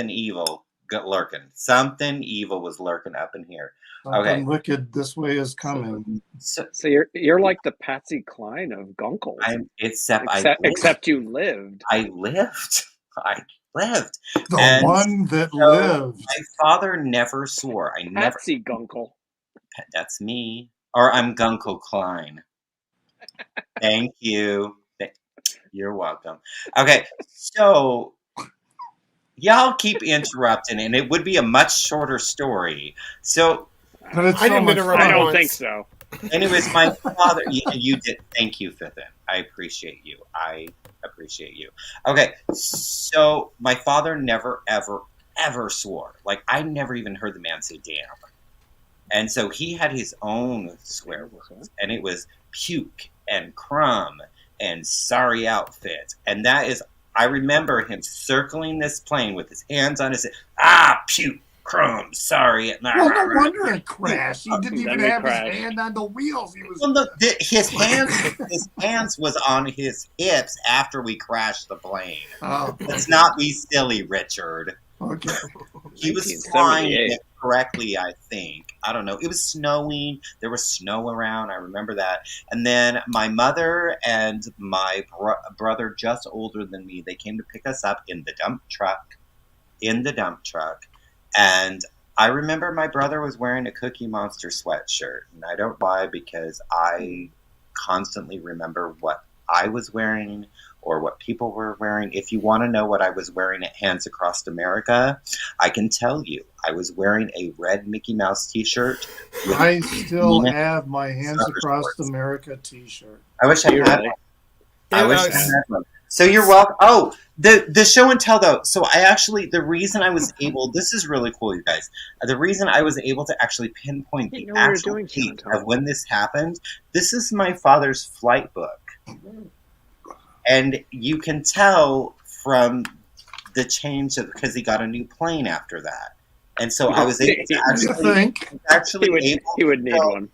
Evil lurking. Something evil was lurking up in here. Something wicked this way is coming. So you're like the Patsy Cline of Guncles. Except you lived. I lived. The one that lived. My father never swore. Patsy Guncle. That's me. Or I'm Guncle Klein. Thank you. You're welcome. Okay, so y'all keep interrupting, and it would be a much shorter story. So I didn't interrupt. I don't think so. Anyways, my father, you did. Thank you, Fithin. I appreciate you. Okay, so my father never, ever, ever swore. Like, I never even heard the man say damn. And so he had his own swear words, and it was puke and crumb and sorry outfit. And that is, I remember him circling this plane with his hands on his head. Puke. Crumb, sorry. Well, no wonder it crashed. He didn't even have his hand on the wheels. He was. Well, look, his hands was on his hips after we crashed the plane. Oh. Let's not be silly, Richard. Okay. He was flying it correctly, I think. I don't know. It was snowing. There was snow around. I remember that. And then my mother and my brother, just older than me, they came to pick us up in the dump truck. And I remember my brother was wearing a Cookie Monster sweatshirt. And I don't lie because I constantly remember what I was wearing or what people were wearing. If you want to know what I was wearing at Hands Across America, I can tell you. I was wearing a red Mickey Mouse t-shirt. I still have my Hands Across America t-shirt. I wish I had one. I wish I had one. So you're welcome. Oh, the show and tell though. So the reason I was able, this is really cool, you guys. The reason I was able to actually pinpoint the actual date of when this happened, this is my father's flight book. And you can tell from the change because he got a new plane after that. And so I was able to he would need one.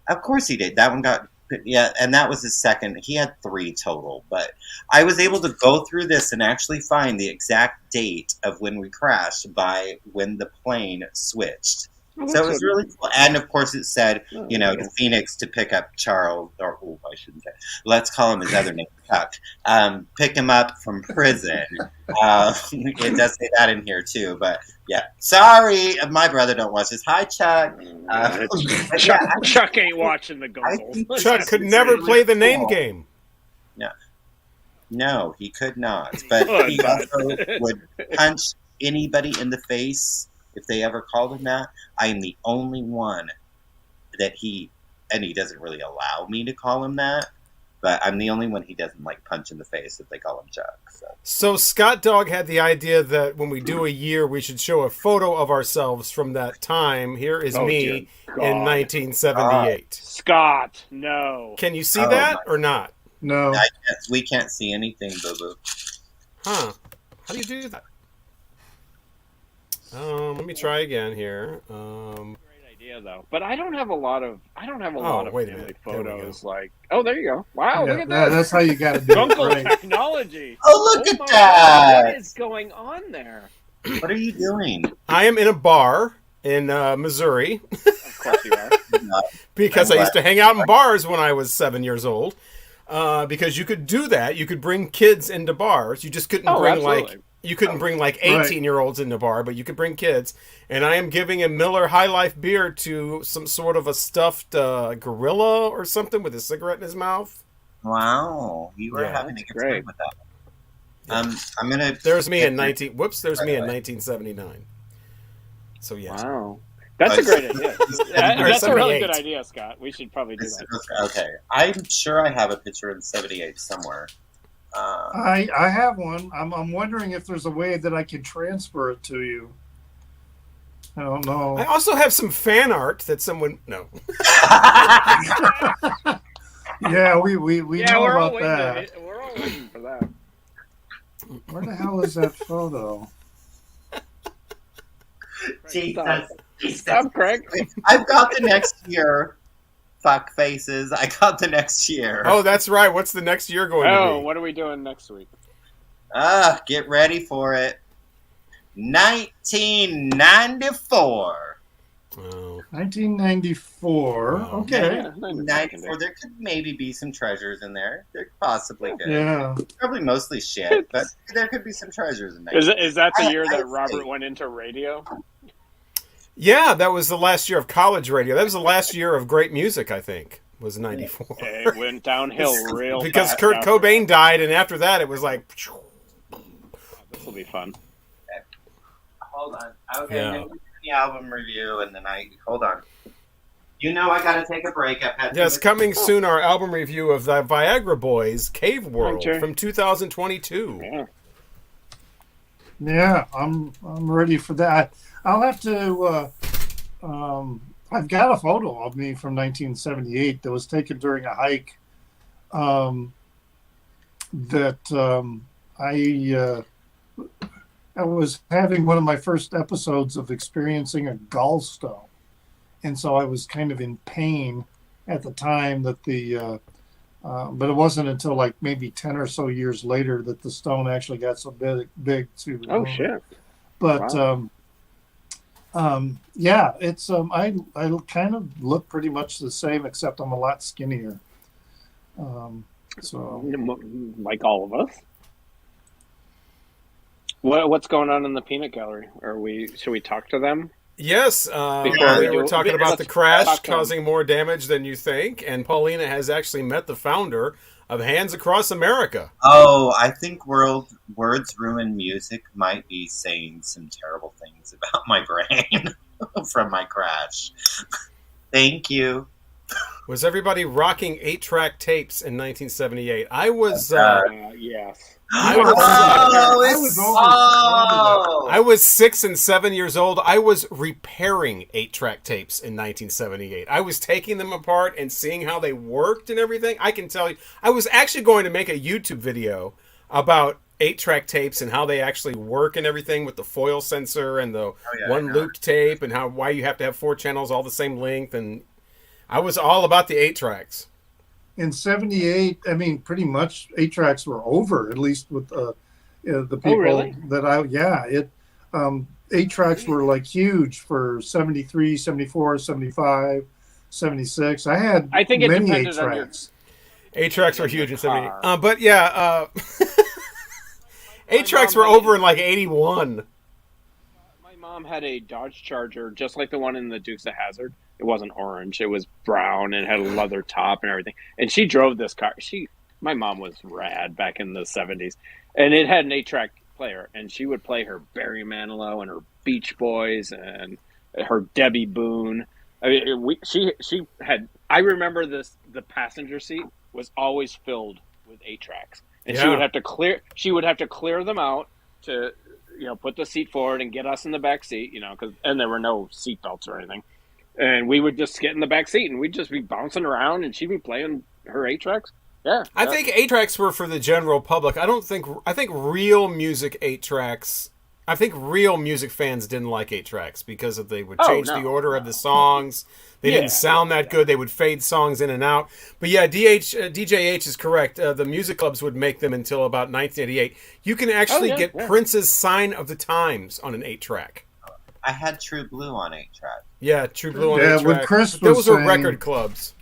Of course he did. That one got. Yeah, and that was his second. He had 3 total, but I was able to go through this and actually find the exact date of when we crashed by when the plane switched. Oh, So it that's was what- really cool. And of course it said, Oh, to Phoenix to pick up Charles, or I shouldn't say, let's call him his other name, Chuck. Pick him up from prison. It does say that in here too, but yeah. Sorry, my brother don't watch this. Hi, Chuck. But Chuck, yeah, Chuck ain't watching the I Guncles. think Chuck could never play the name game. no, he could not. But Could, he but- also would punch anybody in the face if they ever called him that. I am the only one that he doesn't really allow me to call him that, but I'm the only one he doesn't like punch in the face if they call him Chuck. So Scott Dog had the idea that when we do a year, we should show a photo of ourselves from that time. Here is Oh, me dear in God. 1978. Scott, no. Can you see Oh, that or not? No. We can't see anything, Boo Boo. Huh. How do you do that? Let me try again here. Great idea though, but I don't have a lot of wait a family minute. There we photos. Like, oh, there you go. Wow, Yeah, look at that. that's how you got to do it. Gunkle Right. technology. Oh, look at my that! God, what is going on there? What are you doing? I am in a bar in Missouri Of course you are. because I used to hang out in bars when I was 7 years old. Because you could do that, you could bring kids into bars. You just couldn't bring absolutely. you couldn't bring like 18-year-olds into a bar, but you could bring kids. And I am giving a Miller High Life beer to some sort of a stuffed gorilla or something with a cigarette in his mouth. Wow, you were Yeah, having a that's good great. time with that. I'm gonna. There's me in 1979. So yeah. Wow, that's a great idea. That's a really 78. good idea, Scott. We should probably do that. Okay, I'm sure I have a picture in '78 somewhere. I have one. I'm wondering if there's a way that I can transfer it to you. I don't know. I also have some fan art that someone Yeah, we Yeah, know we're all about that. waiting. We're all waiting for that. Where the hell is that photo? Jesus. Stop, Craig. I've got the next year. Fuck faces. I got the next year. Oh, that's right. What's the next year going to Oh, be? what are we doing next week? Get ready for it. 1994. Oh. 1994. Wow. Okay. Yeah, 94. There could maybe be some treasures in there. There possibly could. Yeah. Probably mostly shit, but there could be some treasures in there. Is that the year I that Robert see. went into radio? Yeah, that was the last year of college radio. That was the last year of great music, I think, was 94. It went downhill real Because fast Kurt after Cobain died, and after that, it was like... This will be fun. Hold on. Okay, Yeah. then the album review, and then hold on. You know I gotta take a break. I've had Yes, coming soon, our album review of the Viagra Boys, Cave World, Okay. from 2022. Yeah. Yeah, I'm ready for that. I'll have to. I've got a photo of me from 1978 that was taken during a hike. I was having one of my first episodes of experiencing a gallstone, and so I was kind of in pain at the time that but it wasn't until like maybe 10 or so years later that the stone actually got so big to. Oh shit! But Wow. yeah, it's I kind of look pretty much the same except I'm a lot skinnier. So Like all of us. What's going on in the peanut gallery? Should we talk to them? Yes, Before we we were do- talking about the let's crash talk to 'em. causing more damage than you think, and Paulina has actually met the founder of Hands Across America. Oh, I think Words Ruin Music might be saying some terrible things about my brain from my crash. Thank you. Was everybody rocking 8-track tapes in 1978? I was. Yes. I was, I was 6 and 7 years old. I was repairing 8-track tapes in 1978. I was taking them apart and seeing how they worked and everything. I can tell you, I was actually going to make a YouTube video about 8-track tapes and how they actually work and everything with the foil sensor and the one looped tape and why you have to have 4 channels all the same length. And I was all about the 8-tracks. in 78, I mean, pretty much 8-tracks were over, at least with the people really? that 8 tracks were like huge for 73, 74, 75, 76. I had I think it many 8 depended on your tracks. 8 tracks were huge in 70. car. But yeah, 8 tracks were over in like 81. My mom had a Dodge Charger, just like the one in the Dukes of Hazzard. It wasn't orange; it was brown and had a leather top and everything. And she drove this car. My mom was rad back in the 70s, and it had an 8-track player. And she would play her Barry Manilow and her Beach Boys and her Debbie Boone. I mean, she had. I remember this. The passenger seat was always filled with 8 tracks, and Yeah. she would have to clear. She would have to clear them out to, put the seat forward and get us in the back seat. And there were no seat belts or anything, and we would just get in the back seat and we'd just be bouncing around, and she'd be playing her 8 tracks. Yeah, I think 8 tracks were for the general public. I think real music 8 tracks. I think real music fans didn't like 8 tracks because they would change the order of the songs. They didn't sound that good. They would fade songs in and out. But yeah, DJH is correct. The music clubs would make them until about 1988. You can actually get Prince's Sign of the Times on an 8 track. I had True Blue on 8 track. Yeah, True Blue on 8 track. What Chris was Those were saying, record clubs.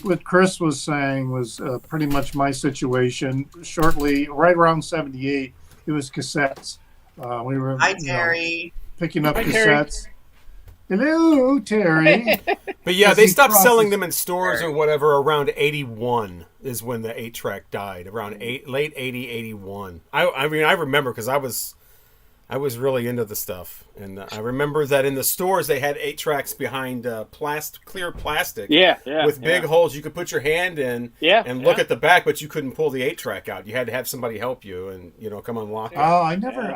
What Chris was saying was pretty much my situation. Shortly, right around 78, it was cassettes. We were Hi, Terry. picking up Hi, cassettes. Hello, Terry. But yeah, As they he stopped crosses- selling them in stores or whatever around 81 is when the 8 track died. Around late 80, 81. I mean, I remember because I was really into the stuff, and I remember that in the stores they had 8 tracks behind clear plastic. With big holes you could put your hand in and look at the back, but you couldn't pull the 8 track out. You had to have somebody help you and come unlock it. Oh, I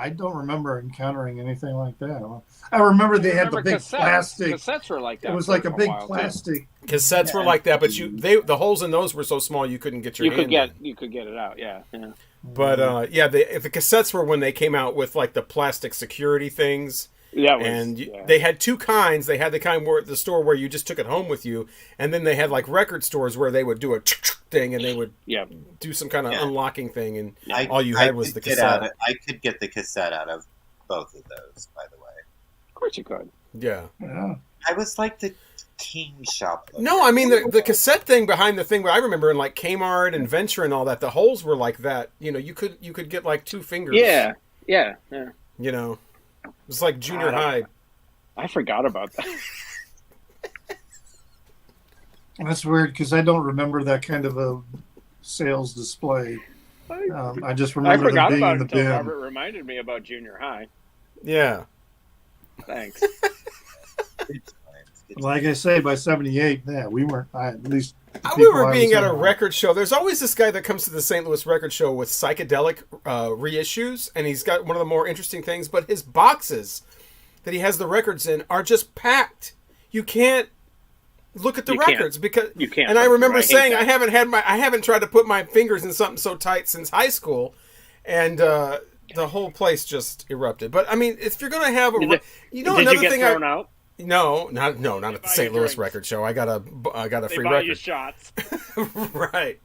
don't remember encountering anything like that. I remember they had the big plastic. Cassettes were like that. It was like a big while, plastic. Cassettes were like that, but the holes in those were so small you couldn't get your hand in. You could get it out. Yeah. But the cassettes were when they came out with like the plastic security things. They had 2 kinds. They had the kind where the store where you just took it home with you, and then they had like record stores where they would do a thing and they would do some kind of unlocking thing, and all you had was the cassette. I could get the cassette out of both of those, by the way. Of course you could. Yeah. I was like the king shop. No, I mean the cassette thing behind the thing. I remember in like Kmart and Venture and all that, the holes were like that. You could get like 2 fingers. Yeah. It was like junior high. I forgot about that. That's weird because I don't remember that kind of a sales display. I just I remember them forgot being about in it the until bin. Robert reminded me about junior high. Yeah. Thanks. Like I say, by 78, we weren't. At least I remember being at a record show. There's always this guy that comes to the St. Louis record show with psychedelic reissues, and he's got one of the more interesting things, but his boxes that he has the records in are just packed. You can't look at the records because you can't. And I remember saying I haven't tried to put my fingers in something so tight since high school, and the whole place just erupted. But I mean, if you're going to have did another you get thing thrown out? No, not at the St. Louis record show. I got a free record. You shots. Right.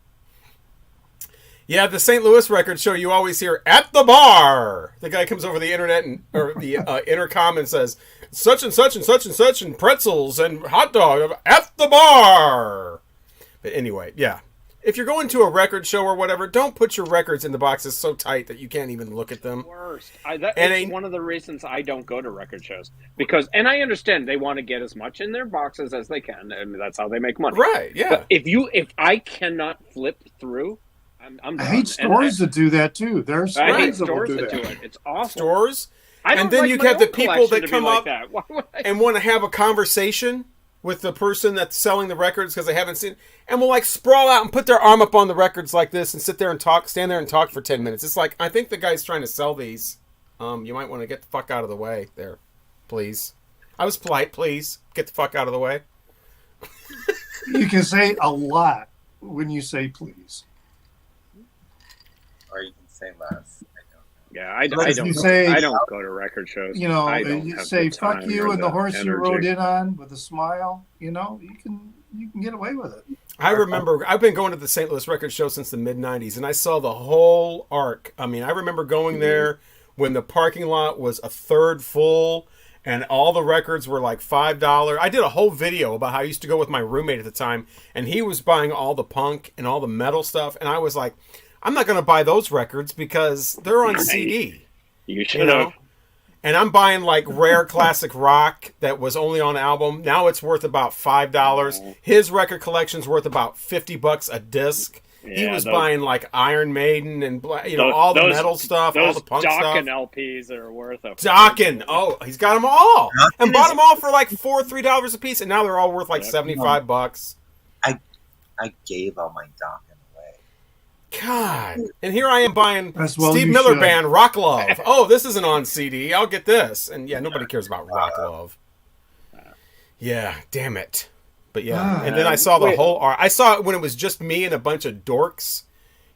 Yeah, the St. Louis record show, you always hear "at the bar." The guy comes over the internet or the intercom and says, "Such and such and such and such and pretzels and hot dog at the bar." But anyway, yeah. If you're going to a record show or whatever, don't put your records in the boxes so tight that you can't even look at them. Worst. It's one of the reasons I don't go to record shows and I understand they want to get as much in their boxes as they can, and that's how they make money. Right? Yeah. But if I cannot flip through, I'm done. I hate stores that do that too. There are I hate stores stores that do it. It's awful. Stores. I don't and then like you my have the own people that collection to be come like up that. Why would I? and want to have a conversation with the person that's selling the records because they haven't seen, and will like sprawl out and put their arm up on the records like this and stand there and talk for 10 minutes. It's like, I think the guy's trying to sell these. You might want to get the fuck out of the way there, please. I was polite, please get the fuck out of the way. You can say a lot when you say please. Or you can say less. Yeah, I But if don't. you say- I don't go to record shows. I don't You have say the "fuck time you" or and the horse you energy. rode in on with a smile. You can get away with it. I remember I've been going to the St. Louis record show since the mid-90s, and I saw the whole arc. I mean, I remember going there when the parking lot was a third full and all the records were like $5. I did a whole video about how I used to go with my roommate at the time, and he was buying all the punk and all the metal stuff, and I was like, I'm not going to buy those records because they're on CD. You should have. And I'm buying like rare classic rock that was only on album. Now it's worth about $5. His record collection's worth about $50 a disc. He was buying like Iron Maiden and all the metal stuff, all the punk stuff. Those Dokken LPs are worth a Dokken. Oh, he's got them all, and bought them all for like $3 a piece, and now they're all worth like $75. I gave all my Dokken away. God, and here I am buying Steve Miller Band Rock Love. Oh, this isn't on CD. I'll get this, and nobody cares about Rock Love. Yeah, damn it. But and then I saw the whole art. I saw it when it was just me and a bunch of dorks,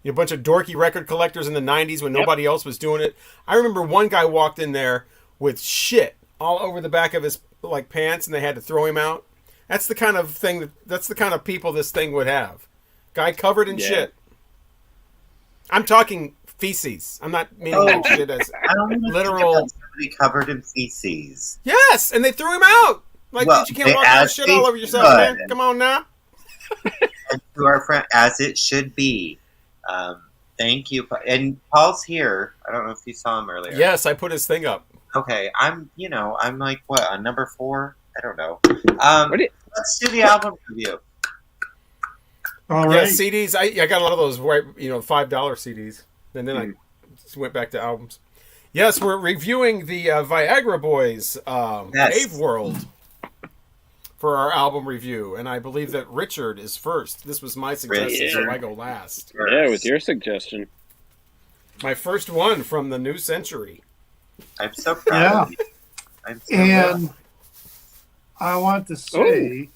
a bunch of dorky record collectors in the 90s when nobody else was doing it. I remember one guy walked in there with shit all over the back of his like pants, and they had to throw him out. That's the kind of thing. That's the kind of people this thing would have. Guy covered in shit. I'm talking feces. I'm not meaning that shit as literal. Somebody covered in feces. Yes, and they threw him out. Like, you can't walk around shit all over yourself, man. Come on now. And to our friend, as it should be. Thank you. And Paul's here. I don't know if you saw him earlier. Yes, I put his thing up. Okay, I'm like, what, on number 4? I don't know. Let's do the album review. All right. Yeah, CDs. I got a lot of those, $5 CDs. And then I just went back to albums. Yes, we're reviewing the Viagra Boys Cave World for our album review, and I believe that Richard is first. This was my suggestion, so I go last. Yeah, with your suggestion. My first one from the new century. I'm so proud of you. And I want to say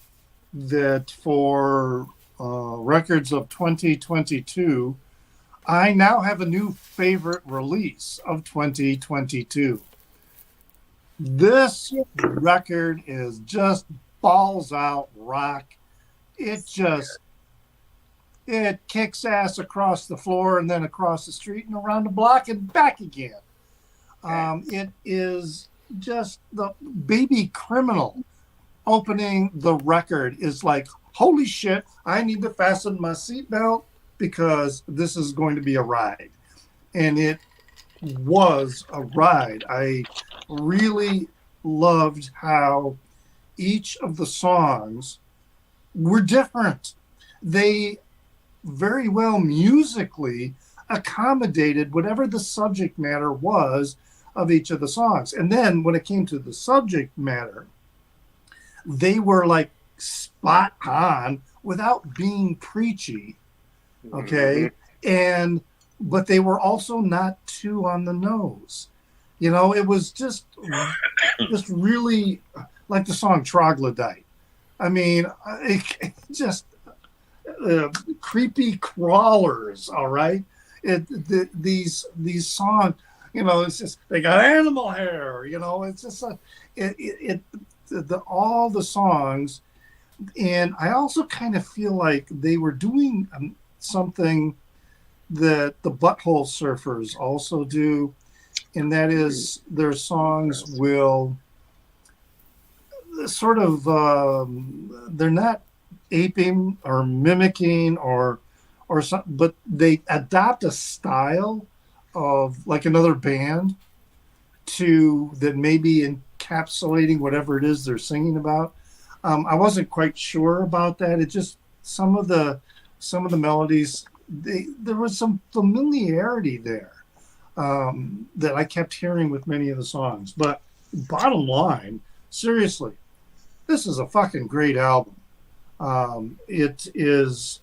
that for records of 2022, I now have a new favorite release of 2022. This record is just balls out rock. It kicks ass across the floor and then across the street and around the block and back again. It is just the Baby Criminal opening the record is like, holy shit, I need to fasten my seatbelt because this is going to be a ride. And it was a ride. I really loved how each of the songs were different. They very well musically accommodated whatever the subject matter was of each of the songs. And then when it came to the subject matter, they were like spot on without being preachy. Okay. But they were also not too on the nose. It was just really like the song Troglodyte. I mean, just creepy crawlers. All right. These songs, it's just, they got animal hair, it's just all the songs. And I also kind of feel like they were doing something that the Butthole Surfers also do, and that is their songs will sort of they're not aping or mimicking or something, but they adopt a style of like another band that may be encapsulating whatever it is they're singing about. I wasn't quite sure about that. It just some of the melodies, there was some familiarity there that I kept hearing with many of the songs. But bottom line, seriously, this is a fucking great album. It is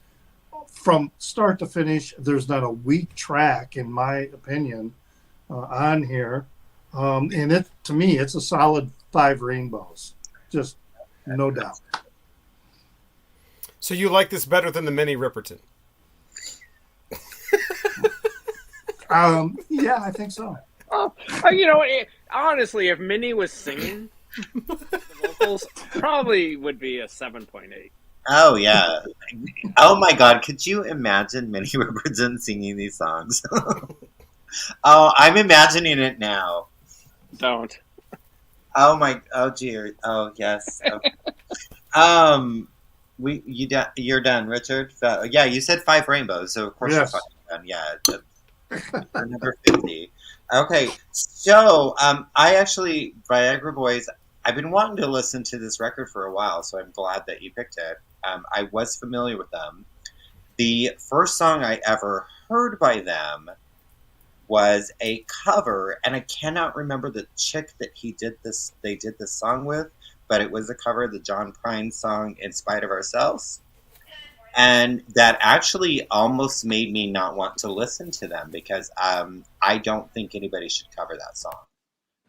from start to finish. There's not a weak track, in my opinion, on here. And to me, it's a solid 5 rainbows. Just no doubt. So you like this better than the Minnie Riperton? Yeah, I think so. Honestly, if Minnie was singing, the vocals probably would be a 7.8. Oh, yeah. Oh, my God. Could you imagine Minnie Riperton singing these songs? Oh, I'm imagining it now. Don't. Oh dear. Oh yes. Okay. Um, you're done, Richard. Yeah, you said 5 rainbows, so of course you're Yes. fucking done. Yeah, for number 50. Okay, so I actually Viagra Boys. I've been wanting to listen to this record for a while, so I'm glad that you picked it. I was familiar with them. The first song I ever heard by them was a cover, and I cannot remember the chick that they did this song with, but it was a cover of the John Prine song "In Spite of Ourselves," and that actually almost made me not want to listen to them because I don't think anybody should cover that song.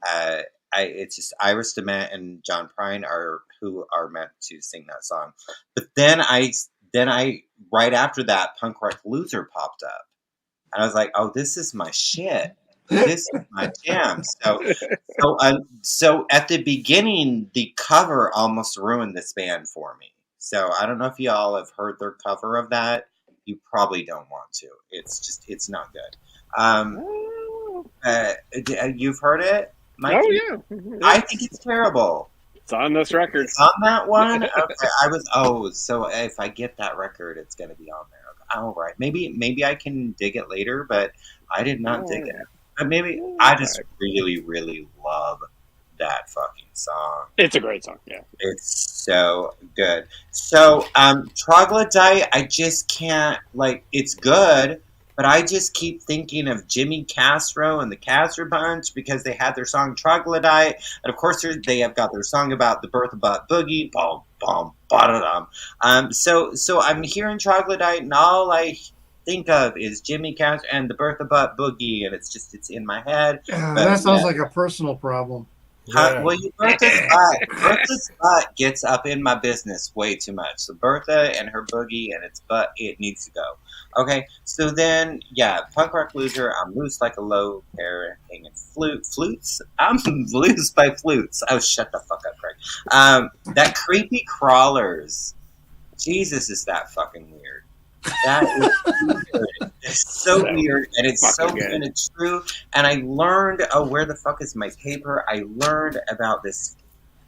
Uh, it's just Iris DeMent and John Prine are who are meant to sing that song. But then I right after that, Punk Rock Loser popped up. And I was like, "Oh, this is my shit. This is my jam." So at the beginning, the cover almost ruined this band for me. So I don't know if y'all have heard their cover of that. You probably don't want to. It's not good. You've heard it, Mikey? Oh yeah. I think it's terrible. It's on this record. It's on that one. Okay, so if I get that record, it's gonna be on there. All right, maybe I can dig it later, but I did not dig it. But maybe I just really, really love that fucking song. It's a great song. Yeah, it's so good. So Troglodyte, I just can't it's good. But I just keep thinking of Jimmy Castro and the Castor Bunch because they had their song Troglodyte. And of course, they have got their song about the birth of Butt Boogie. Boom, boom, ba-da-dum. So I'm hearing Troglodyte, and all I think of is Jimmy Castro and the birth of Butt Boogie. And it's in my head. That sounds like a personal problem. Well, Bertha's butt gets up in my business way too much. So Bertha and her boogie and its butt, it needs to go. Okay, so then, yeah, Punk Rock Loser, I'm loose like a low pair hanging flutes? I'm loose by flutes. Oh, shut the fuck up, Craig. That Creepy Crawlers. Jesus, is that fucking weird. That is weird. It's so weird, and it's so good and it's true. And I learned, where the fuck is my paper? I learned about this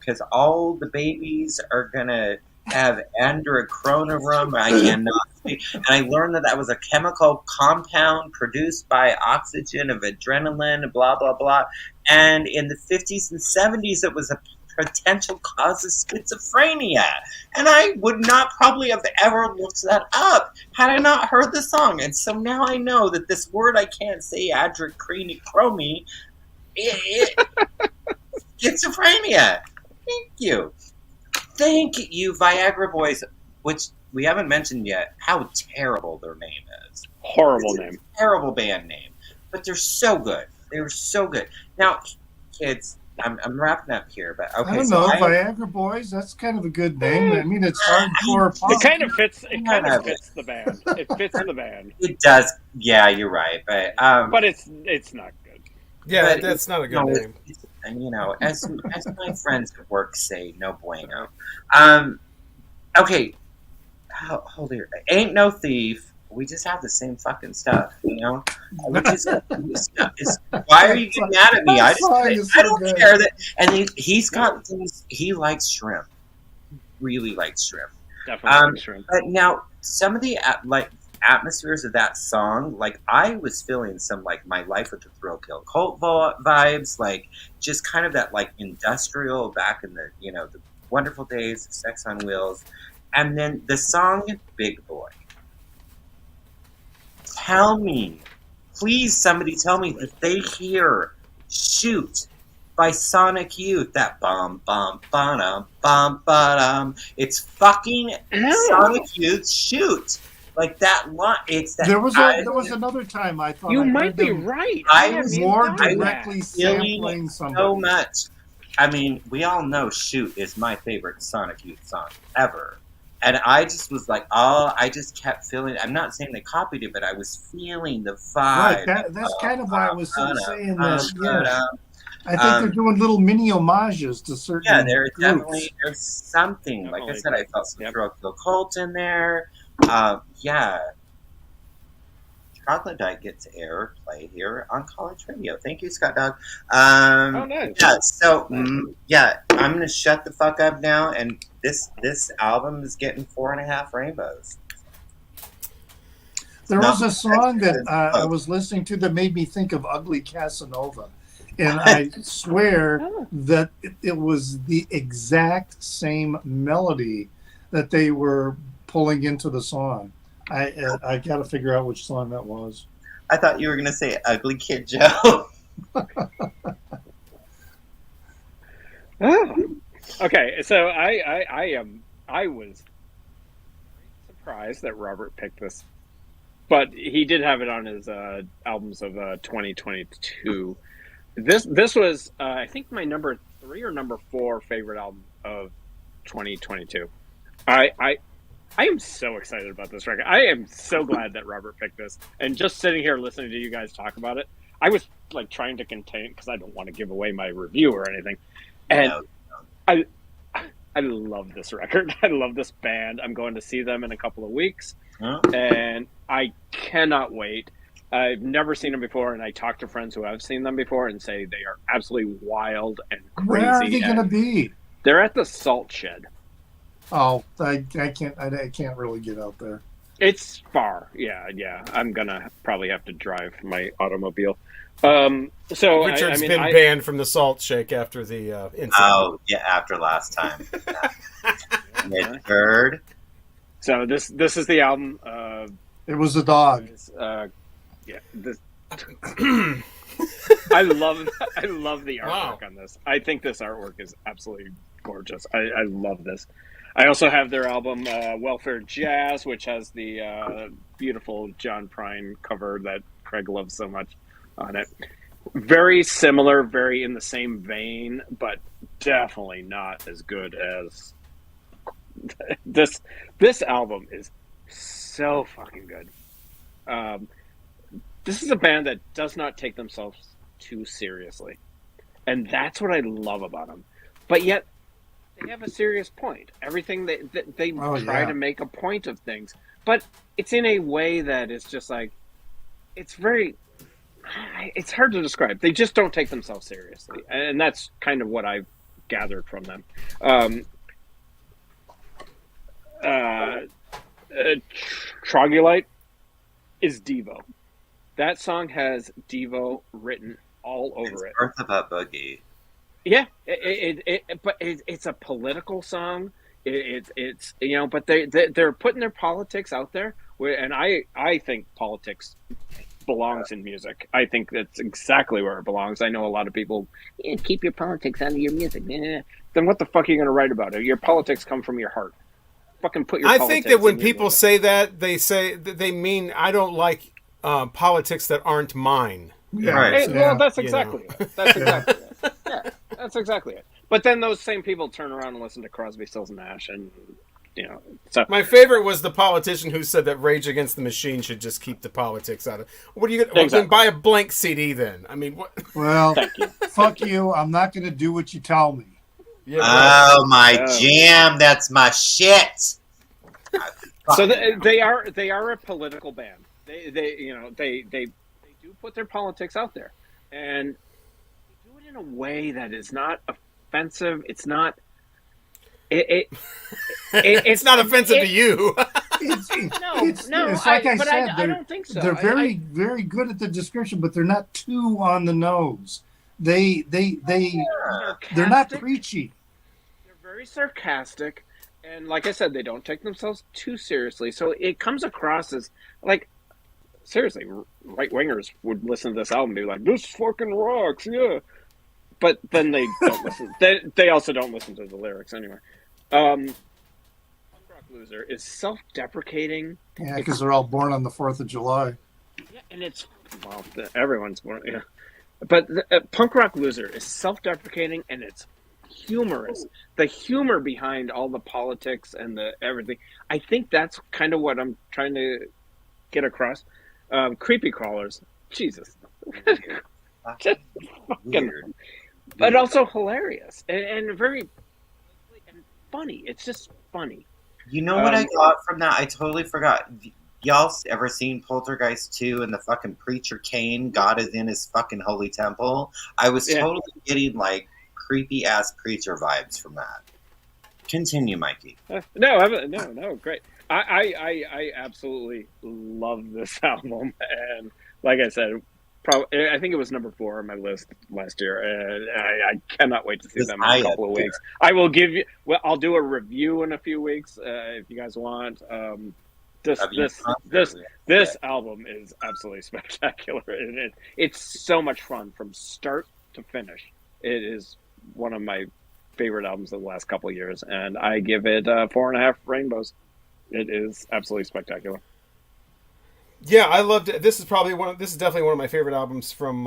because all the babies are gonna have androchronorum. I cannot speak. And I learned that was a chemical compound produced by oxygen of adrenaline, blah, blah, blah. And in the 50s and 70s, it was a potential cause of schizophrenia. And I would not probably have ever looked that up had I not heard the song. And so now I know that this word I can't say, adrenochrome, schizophrenia. Thank you, Viagra Boys, which we haven't mentioned yet how terrible their name is. Horrible name. Terrible band name. But they're so good. They were so good. Now, kids, I'm wrapping up here, but okay. I don't know, Viagra Boys. That's kind of a good name. I mean, it's hardcore pop. It kind of fits. It kind of fits the band. It fits the band. It does. Yeah, you're right, but it's not good. Yeah, that's not a good name. And as my friends at work say, no bueno. Okay, hold here. Ain't no thief. We just have the same fucking stuff, Which is, why are you getting mad at me? I don't care that. And he's got things. He likes shrimp. Really likes shrimp. Definitely likes shrimp. But now some of the atmospheres of that song, I was feeling some My Life with the Thrill Kill Cult vibes, just kind of that industrial back in the the wonderful days of Sex on Wheels, and then the song Big Boy. Tell me, please, somebody tell me that they hear Shoot by Sonic Youth. That bum bum ba-dum bum ba-dum. It's fucking Sonic Youth Shoot. That line. It's that. There was another time I thought you might be right. I was more directly sampling somebody. So much. I mean, we all know "Shoot" is my favorite Sonic Youth song ever. And I just was I just kept feeling. I'm not saying they copied it, but I was feeling the vibe. Right, that's kind of why I was saying that. I think they're doing little mini homages to certain. Yeah, there's groups. Definitely there's something. Like I said, I felt some Thrill Kill Cult in there. Yeah. Troglodyte gets airplay here on college radio. Thank you, Scott Dog. Nice. Yeah, so yeah, I'm gonna shut the fuck up now. And this album is getting 4.5 rainbows. There was a song that I was listening to that made me think of Ugly Casanova. And I swear that it was the exact same melody that they were pulling into the song. I got to figure out which song that was. I thought you were going to say Ugly Kid Joe. Okay, so I was surprised that Robert picked this, but he did have it on his albums of 2022. This was I think my number 3 or number 4 favorite album of 2022. I am so excited about this record. I am so glad that Robert picked this. And just sitting here listening to you guys talk about it, I was like trying to contain because I don't want to give away my review or anything. And I love this record. I love this band. I'm going to see them in a couple of weeks, and I cannot wait. I've never seen them before, and I talk to friends who have seen them before and say they are absolutely wild and crazy. Where are they going to be? They're at the Salt Shed. Oh, I can't really get out there. It's far. Yeah. I'm gonna probably have to drive my automobile. So Richard's been banned from the Salt Shake after the incident. Oh, yeah, after last time. Midford. So this is the album. It was a dog. Yeah. This. I love the artwork on this. I think this artwork is absolutely gorgeous. I love this. I also have their album Welfare Jazz, which has the beautiful John Prine cover that Craig loves so much on it. Very similar, very in the same vein, but definitely not as good as this. This album is so fucking good. This is a band that does not take themselves too seriously, and that's what I love about them. But yet, they have a serious point. Everything they try to make a point of things, but it's in a way that is just like it's hard to describe. They just don't take themselves seriously, and that's kind of what I've gathered from them. Troglodyte is Devo. That song has Devo written all over it. Birth of a Boogie. Yeah, but it's a political song. It's but they're putting their politics out there, and I think politics belongs in music. I think that's exactly where it belongs. I know a lot of people keep your politics out of your music. Then what the fuck are you going to write about it? Your politics come from your heart. Fucking put your. I think that when people say that, they mean I don't like politics that aren't mine. Yeah, right. Well, that's exactly it. That's exactly it. Yeah, that's exactly it. But then those same people turn around and listen to Crosby, Stills, and Nash, and So my favorite was the politician who said that Rage Against the Machine should just keep the politics out of. What are you going to then buy a blank CD then? I mean, what? Well, fuck you. I'm not going to do what you tell me. Yeah, my jam. That's my shit. So they are a political band. They do put their politics out there, and they do it in a way that is not offensive. It's not. It's not offensive to you. It's like I said. I don't think so. They're very good at the description, but they're not too on the nose. They're not preachy. They're very sarcastic, and like I said, they don't take themselves too seriously. So it comes across as like, seriously, right wingers would listen to this album and be like, "This fucking rocks, yeah." But then they don't listen. They also don't listen to the lyrics anyway. Punk Rock Loser is self-deprecating. Yeah, because they're all born on the 4th of July. Yeah, and everyone's born. Yeah, but Punk Rock Loser is self-deprecating and it's humorous. The humor behind all the politics and the everything. I think that's kind of what I'm trying to get across. Creepy Crawlers, Jesus, just fucking Weird. But also hilarious and very and funny. It's just funny. You know what I got from that? I totally forgot. Y'all ever seen Poltergeist 2 and the fucking preacher Kane? God is in his fucking holy temple. I was totally getting like creepy ass preacher vibes from that. Continue, Mikey. No, great. I absolutely love this album, and like I said, I think it was number 4 on my list last year, and I cannot wait to see them in a couple of weeks. I will give you. Well, I'll do a review in a few weeks if you guys want. This album is absolutely spectacular, and it's so much fun from start to finish. It is one of my favorite albums of the last couple of years, and I give it 4.5 rainbows. It is absolutely spectacular. Yeah, I loved it. This is definitely one of my favorite albums from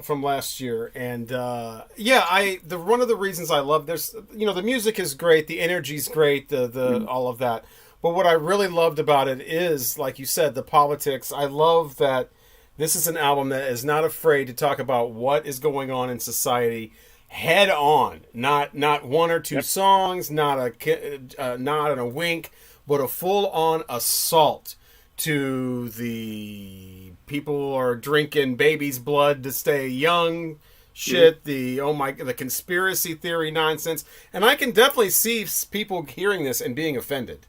last year, and one of the reasons I love the music is great, the energy's great, the all of that. But what I really loved about it is, like you said, the politics. I love that this is an album that is not afraid to talk about what is going on in society head on. Not one or two songs, not a nod and a wink, but a full on assault to the people are drinking baby's blood to stay young shit, the conspiracy theory nonsense. And I can definitely see people hearing this and being offended.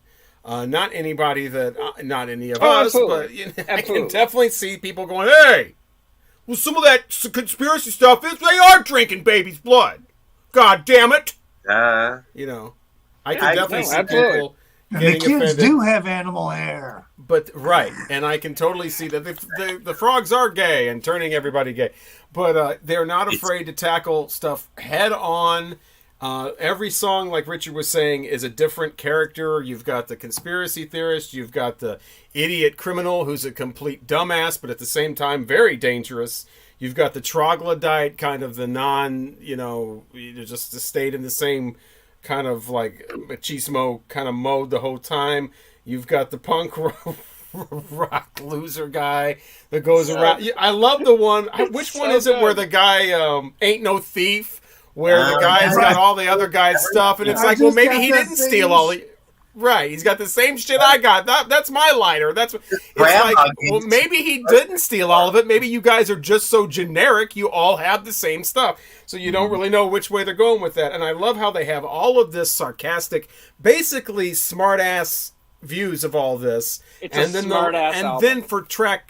Not any of us, absolutely. But I can definitely see people going, hey, well, some of that conspiracy stuff is they are drinking baby's blood. God damn it. I can definitely see people getting the kids offended. do have animal hair. But, right, and I can totally see that the frogs are gay and turning everybody gay. But they're not afraid to tackle stuff head on. Every song, like Richard was saying, is a different character. You've got the conspiracy theorist. You've got the idiot criminal who's a complete dumbass, but at the same time very dangerous. You've got the troglodyte, kind of the just stayed in the same kind of like machismo kind of mode the whole time. You've got the punk rock loser guy that goes around. I love the one. Which one is it where the guy ain't no thief? Where the guy's got all the other guys' stuff, and it's like, well, maybe he didn't steal all the... Right, he's got the same shit I got. That's my lighter. It's like, well, maybe he didn't steal all of it. Maybe you guys are just so generic, you all have the same stuff. So you don't really know which way they're going with that. And I love how they have all of this sarcastic, basically smart-ass views of all this. It's a smart-ass album. And then for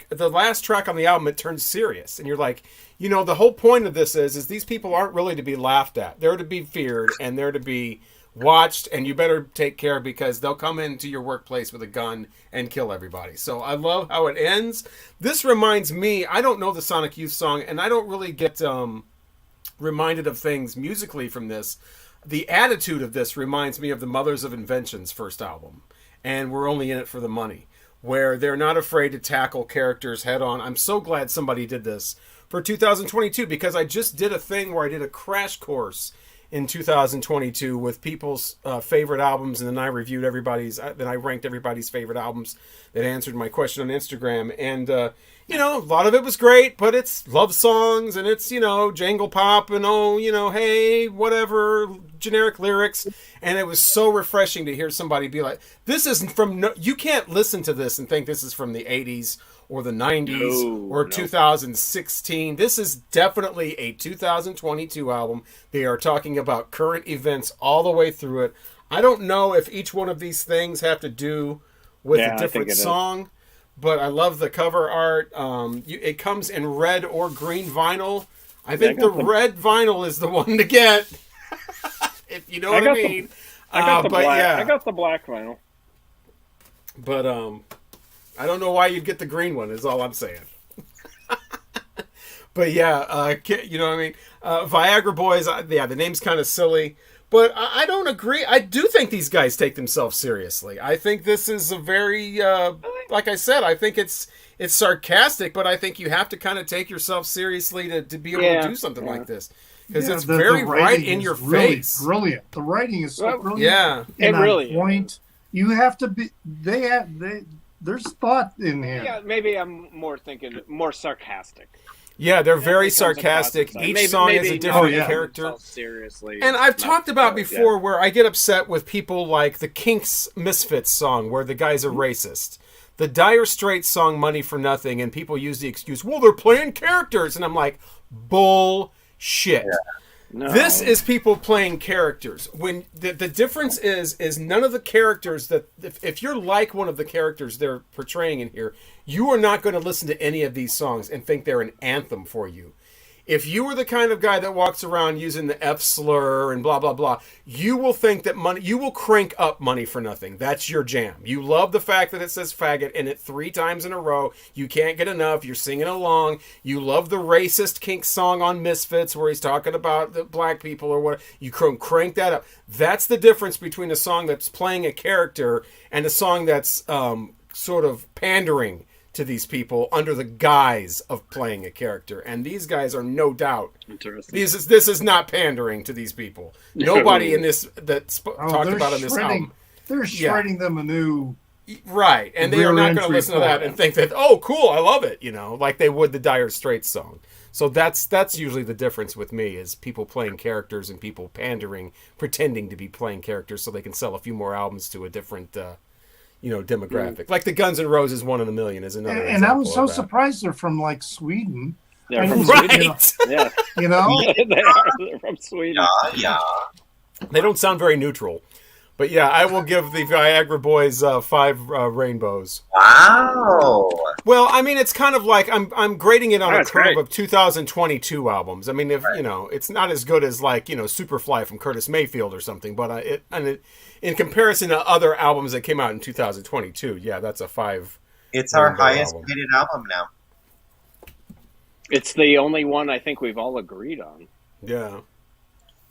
the last track on the album, it turns serious. And you're like... the whole point of this is these people aren't really to be laughed at. They're to be feared, and they're to be watched, and you better take care because they'll come into your workplace with a gun and kill everybody. So I love how it ends. This reminds me, I don't know the Sonic Youth song, and I don't really get reminded of things musically from this. The attitude of this reminds me of the Mothers of Invention's first album, and We're Only in It for the Money, where they're not afraid to tackle characters head on. I'm so glad somebody did this for 2022, because I just did a thing where I did a crash course in 2022 with people's favorite albums, and then I reviewed then I ranked everybody's favorite albums that answered my question on Instagram, and a lot of it was great, but it's love songs, and it's jangle pop, and hey, whatever, generic lyrics, and it was so refreshing to hear somebody be like, this isn't from, you can't listen to this and think this is from the 80s or the 90s or 2016. This is definitely a 2022 album. They are talking about current events all the way through it. I don't know if each one of these things have to do with a different song, but I love the cover art. It comes in red or green vinyl. I think the red vinyl is the one to get, if you know what I mean. I got the black vinyl. But I don't know why you'd get the green one, is all I'm saying. But you know what I mean? Viagra Boys, the name's kind of silly. But I don't agree. I do think these guys take themselves seriously. I think this is a very, like I said, I think it's sarcastic, but I think you have to kind of take yourself seriously to be able to do something like this. Because it's very right in your face. Brilliant. The writing is so brilliant. Yeah. It really is. You have to be, there's thought in here. Yeah, maybe I'm more thinking more sarcastic. Yeah, they're very sarcastic. Each song is a different character. Seriously. And I've talked about before where I get upset with people like the Kinks Misfits song where the guy's a racist. the Dire Straits song Money for Nothing, and people use the excuse, well, they're playing characters. And I'm like, bullshit. Yeah. No. This is people playing characters. When the difference is none of the characters that, if you're like one of the characters they're portraying in here, you are not going to listen to any of these songs and think they're an anthem for you. If you were the kind of guy that walks around using the F slur and blah, blah, blah, you will think that you will crank up Money for Nothing. That's your jam. You love the fact that it says faggot in it 3 times in a row. You can't get enough. You're singing along. You love the racist Kink song on Misfits where he's talking about the black people or what. You crank that up. That's the difference between a song that's playing a character and a song that's sort of pandering to these people under the guise of playing a character, and these guys are no doubt. Interesting. This is not pandering to these people. Nobody in this talked about in this album. They're shredding them a new right, and they are not going to listen to that and think that, oh, cool, I love it, like they would the Dire Straits song. So that's usually the difference with me, is people playing characters and people pandering, pretending to be playing characters so they can sell a few more albums to a different demographic. Like the Guns N' Roses 1 in a Million is another example. And I was so surprised they're from like Sweden. They're from right. Sweden. Yeah. They're from Sweden. Yeah. They don't sound very neutral. But yeah, I will give the Viagra Boys 5 rainbows. Wow. Well, I mean, it's kind of like I'm grading it on a curve great. of 2022 albums. I mean, if it's not as good as like Superfly from Curtis Mayfield or something, but in comparison to other albums that came out in 2022, yeah, that's a 5. It's our rainbow highest album. rated album now. It's the only one I think we've all agreed on. Yeah.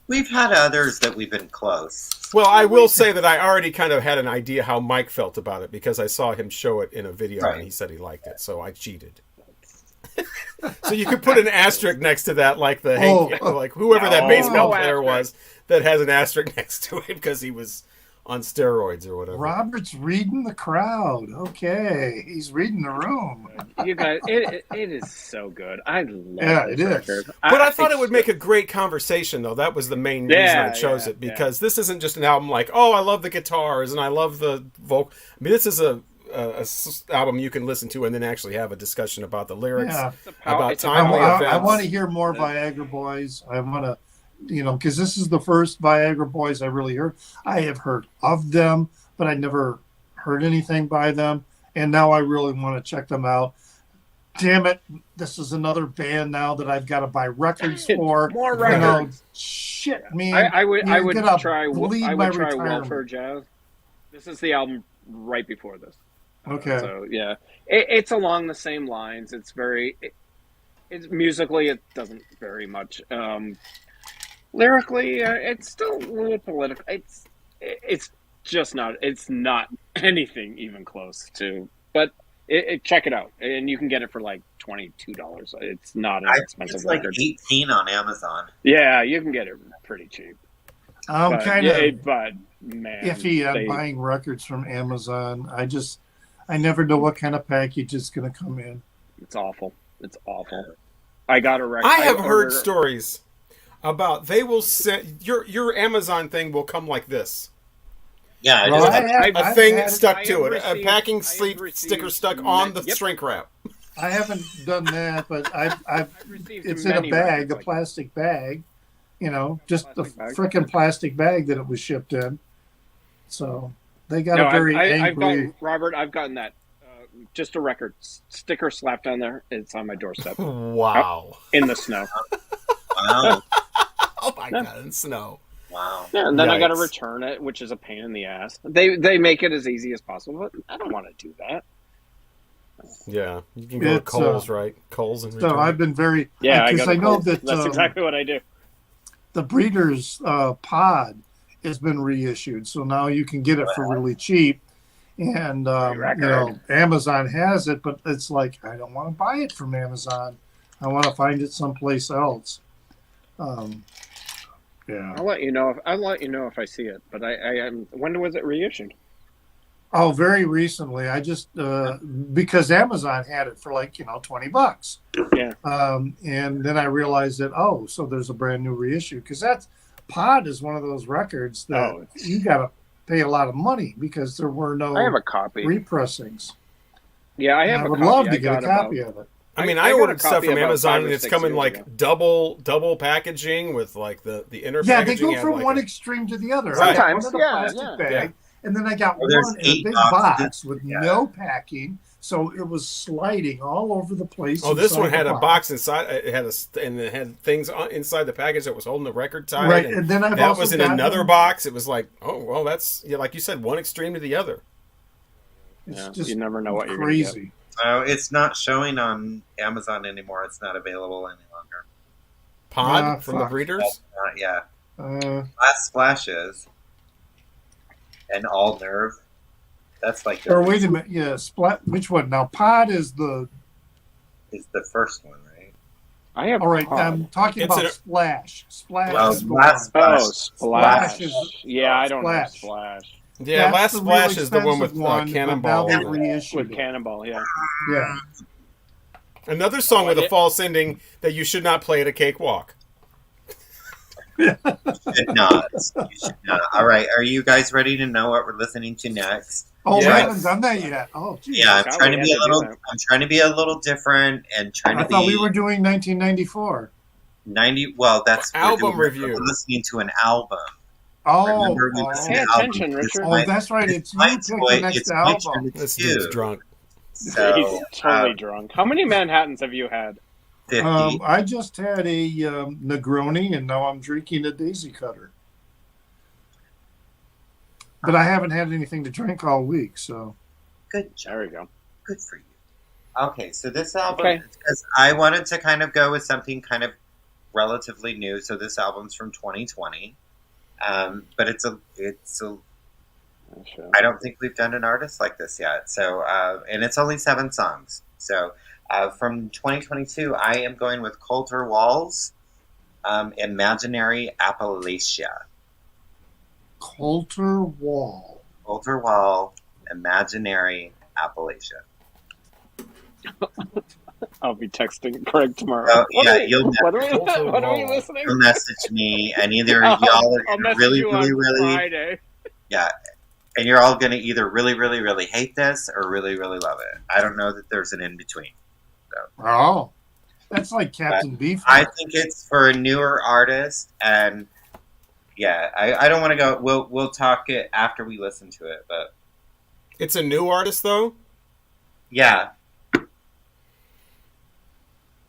We've had others that we've been close. Well, I will say that I already kind of had an idea how Mike felt about it because I saw him show it in a video and he said he liked it, so I cheated. So you could put an asterisk next to that, like like whoever that baseball player was that has an asterisk next to it because he was on steroids or whatever. Robert's reading the crowd. Okay, he's reading the room. You guys, it is so good. I love it this is. record. But I thought it would make a great conversation, though. That was the main reason I chose it, because this isn't just an album like, oh, I love the guitars and I love the vocal. I mean, this is a album you can listen to and then actually have a discussion about the lyrics, about timely events. I want to hear more Viagra Boys. I want to, because this is the first Viagra Boys I really heard. I have heard of them, but I never heard anything by them. And now I really want to check them out. Damn it. This is another band now that I've got to buy records for. More records. Shit, man. I would try Welfare Jazz. This is the album right before this. Okay. So yeah, it's along the same lines. It's very, it's musically it doesn't vary much. Lyrically, it's still a little political. It's just not. It's not anything even close to. But check it out, and you can get it for like $22. It's not an expensive record. It's like 18 on Amazon. Yeah, you can get it pretty cheap. I'm kind of but man, iffy on buying records from Amazon. I never know what kind of package is going to come in. It's awful. It's awful. I got a record. I have heard stories about they will send your Amazon thing will come like this. Yeah, a thing stuck to it, a packing sleep sticker stuck on the shrink wrap. I haven't done that, but I've it's in a bag, a plastic bag, just the freaking plastic bag that it was shipped in. So they got a very angry. Robert, I've gotten that. Just a record sticker slapped on there. It's on my doorstep. Wow! In the snow. Wow! Oh my God! In snow. Wow! Yeah, and then I got to return it, which is a pain in the ass. They make it as easy as possible, but I don't want to do that. Yeah, you can go to Kohl's, right? Kohl's and return. So I've been very because I know that that's exactly what I do. The Breeders' Pod has been reissued, so now you can get it for really cheap. And Amazon has it, but it's like I don't want to buy it from Amazon. I want to find it someplace else. Yeah, I'll let you know if I see it. But when was it reissued? Oh, very recently. I just because Amazon had it for like $20. Yeah. And then I realized that so there's a brand new reissue, because that's Pod is one of those records that you got to pay a lot of money because there were no I have a copy repressings. Yeah, I And have I a would copy. love I to get a got copy about- of it. I mean, I I got a ordered stuff copy from about Amazon 5 or and it's 6 come in years like ago. double packaging with like the inner Yeah, they packaging. go had, from like, one a- extreme to the other. Right. I got one Sometimes, in a yeah, plastic yeah. bag, and then I got Well, there's one in a 8 big boxes. box with Yeah. no packing, so it was sliding all over the place. Oh, this inside one had the a box inside. It had and it had things inside the package that was holding the record tight. Right, and then I've that also was in gotten another them- box. It was like, oh well, that's like you said, one extreme to the other. It's Yeah, just you never know what you're going to get. crazy. Oh, it's not showing on Amazon anymore. It's not available any longer. Pod from the fuck. Breeders. Yeah. Uh, Last Splashes and All Nerve. That's like or wait a minute, yeah, Splat. Which one? Now, Pod is the. is the first one, right? I have. All right, Pod. I'm talking It's about an- Splash. Splash Well, is the Last one. Oh, Splash. Splash. Splash is- Yeah, I don't know Splash. Splash. Yeah, That's Last the Splash real is the one with expensive one, but Cannonball. now on they've it. reissued With it. Cannonball, yeah. Yeah. Another song with a Yeah. false ending that you should not play at a cakewalk. Should not. You should not. All right. Are you guys ready to know what we're listening to next? Oh, Yeah. we haven't done that yet. Oh, geez. Yeah, I'm God, trying we to had be a to do little. that. I'm trying to be a little different and trying I to thought be we were doing 1994. 90. Well, that's Album we're review. listening to an album. Oh, Remember, we listened Pay to albums. attention, It's Richard. oh, my- that's right. It's you my pick toy- the next it's my album. turn to This choose. dude's drunk. So, He's totally drunk. How many Manhattans have you had? 50. I just had a Negroni, and now I'm drinking a Daisy Cutter. But I haven't had anything to drink all week, so. Good job. There we go. Good for you. Okay, so this album, Okay. because I wanted to kind of go with something kind of relatively new. So this album's from 2020, but it's a. Sure. I don't think we've done an artist like this yet. So, and it's only 7 songs. So, from 2022, I am going with Coulter Wall's Imaginary Appalachia. Coulter Wall. Coulter Wall, Imaginary Appalachia. I'll be texting Craig tomorrow. Oh, What yeah, are we- you'll what are we, Coulter what are we Wall. listening? You'll message me, and either I'll y'all are message really, you really, on really, Friday. yeah, and you're all going to either really, really, really hate this or really, really love it. I don't know that there's an in between. Oh, that's like Captain Beef. I think it's for a newer artist, and yeah, I don't want to go. We'll talk it after we listen to it, but It's a new artist though. yeah,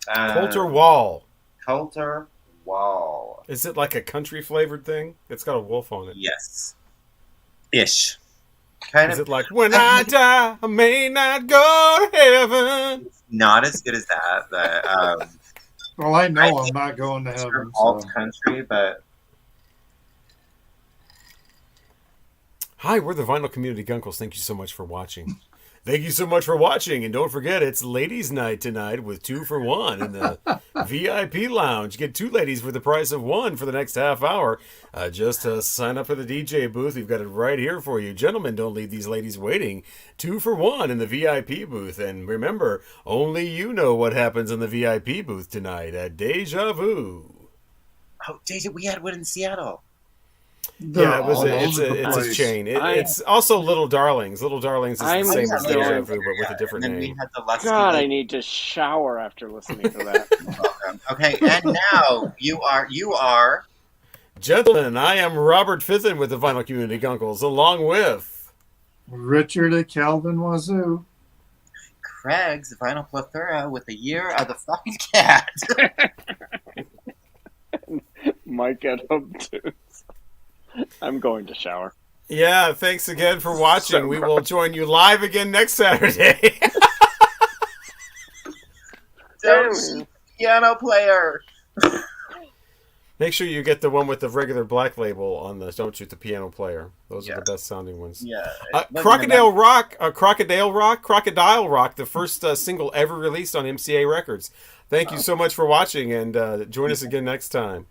Coulter Wall. Coulter Wall. Is it like a country flavored thing? It's got a wolf on it. Yes, ish. Kind Is of it like when I die, I may not go to heaven? not as good as that, but Well, I know I I'm think not going to it's heaven. from So. alt country, but Hi, we're the Vinyl Community Guncles. Thank you so much for watching. Thank you so much for watching, and don't forget it's ladies' night tonight with 2 for 1 in the VIP lounge. Get 2 ladies for the price of 1 for the next half hour. Just sign up for the DJ booth. We've got it right here for you. Gentlemen, don't leave these ladies waiting. 2 for 1 in the VIP booth. And remember, only you know what happens in the VIP booth tonight at Deja Vu. oh, Deja, we had one in Seattle. Yeah, it was They're all it's over the a place. chain. I- It's also Little Darlings. Little Darlings is I'm the same as going- Deja Vu, but with a different and then name. we had the Lusty God, I Lady. need to shower after listening to that. Welcome. Okay, and now you are Gentlemen, I am Robert Fithen with the Vinyl Community Guncles, along with Richard at Calvin Wazoo. Craig's Vinyl Plethora with the Year of the Fucking Cat. Mike at home too. I'm going to shower. yeah. Thanks again for watching. So We will join you live again next Saturday. Don't piano player. Make sure you get the one with the regular black label on the Don't Shoot the Piano Player. Those are Yeah. the best sounding ones. Yeah. Crocodile Rock, the first single ever released on MCA Records. Thank you so much for watching, and join us again next time.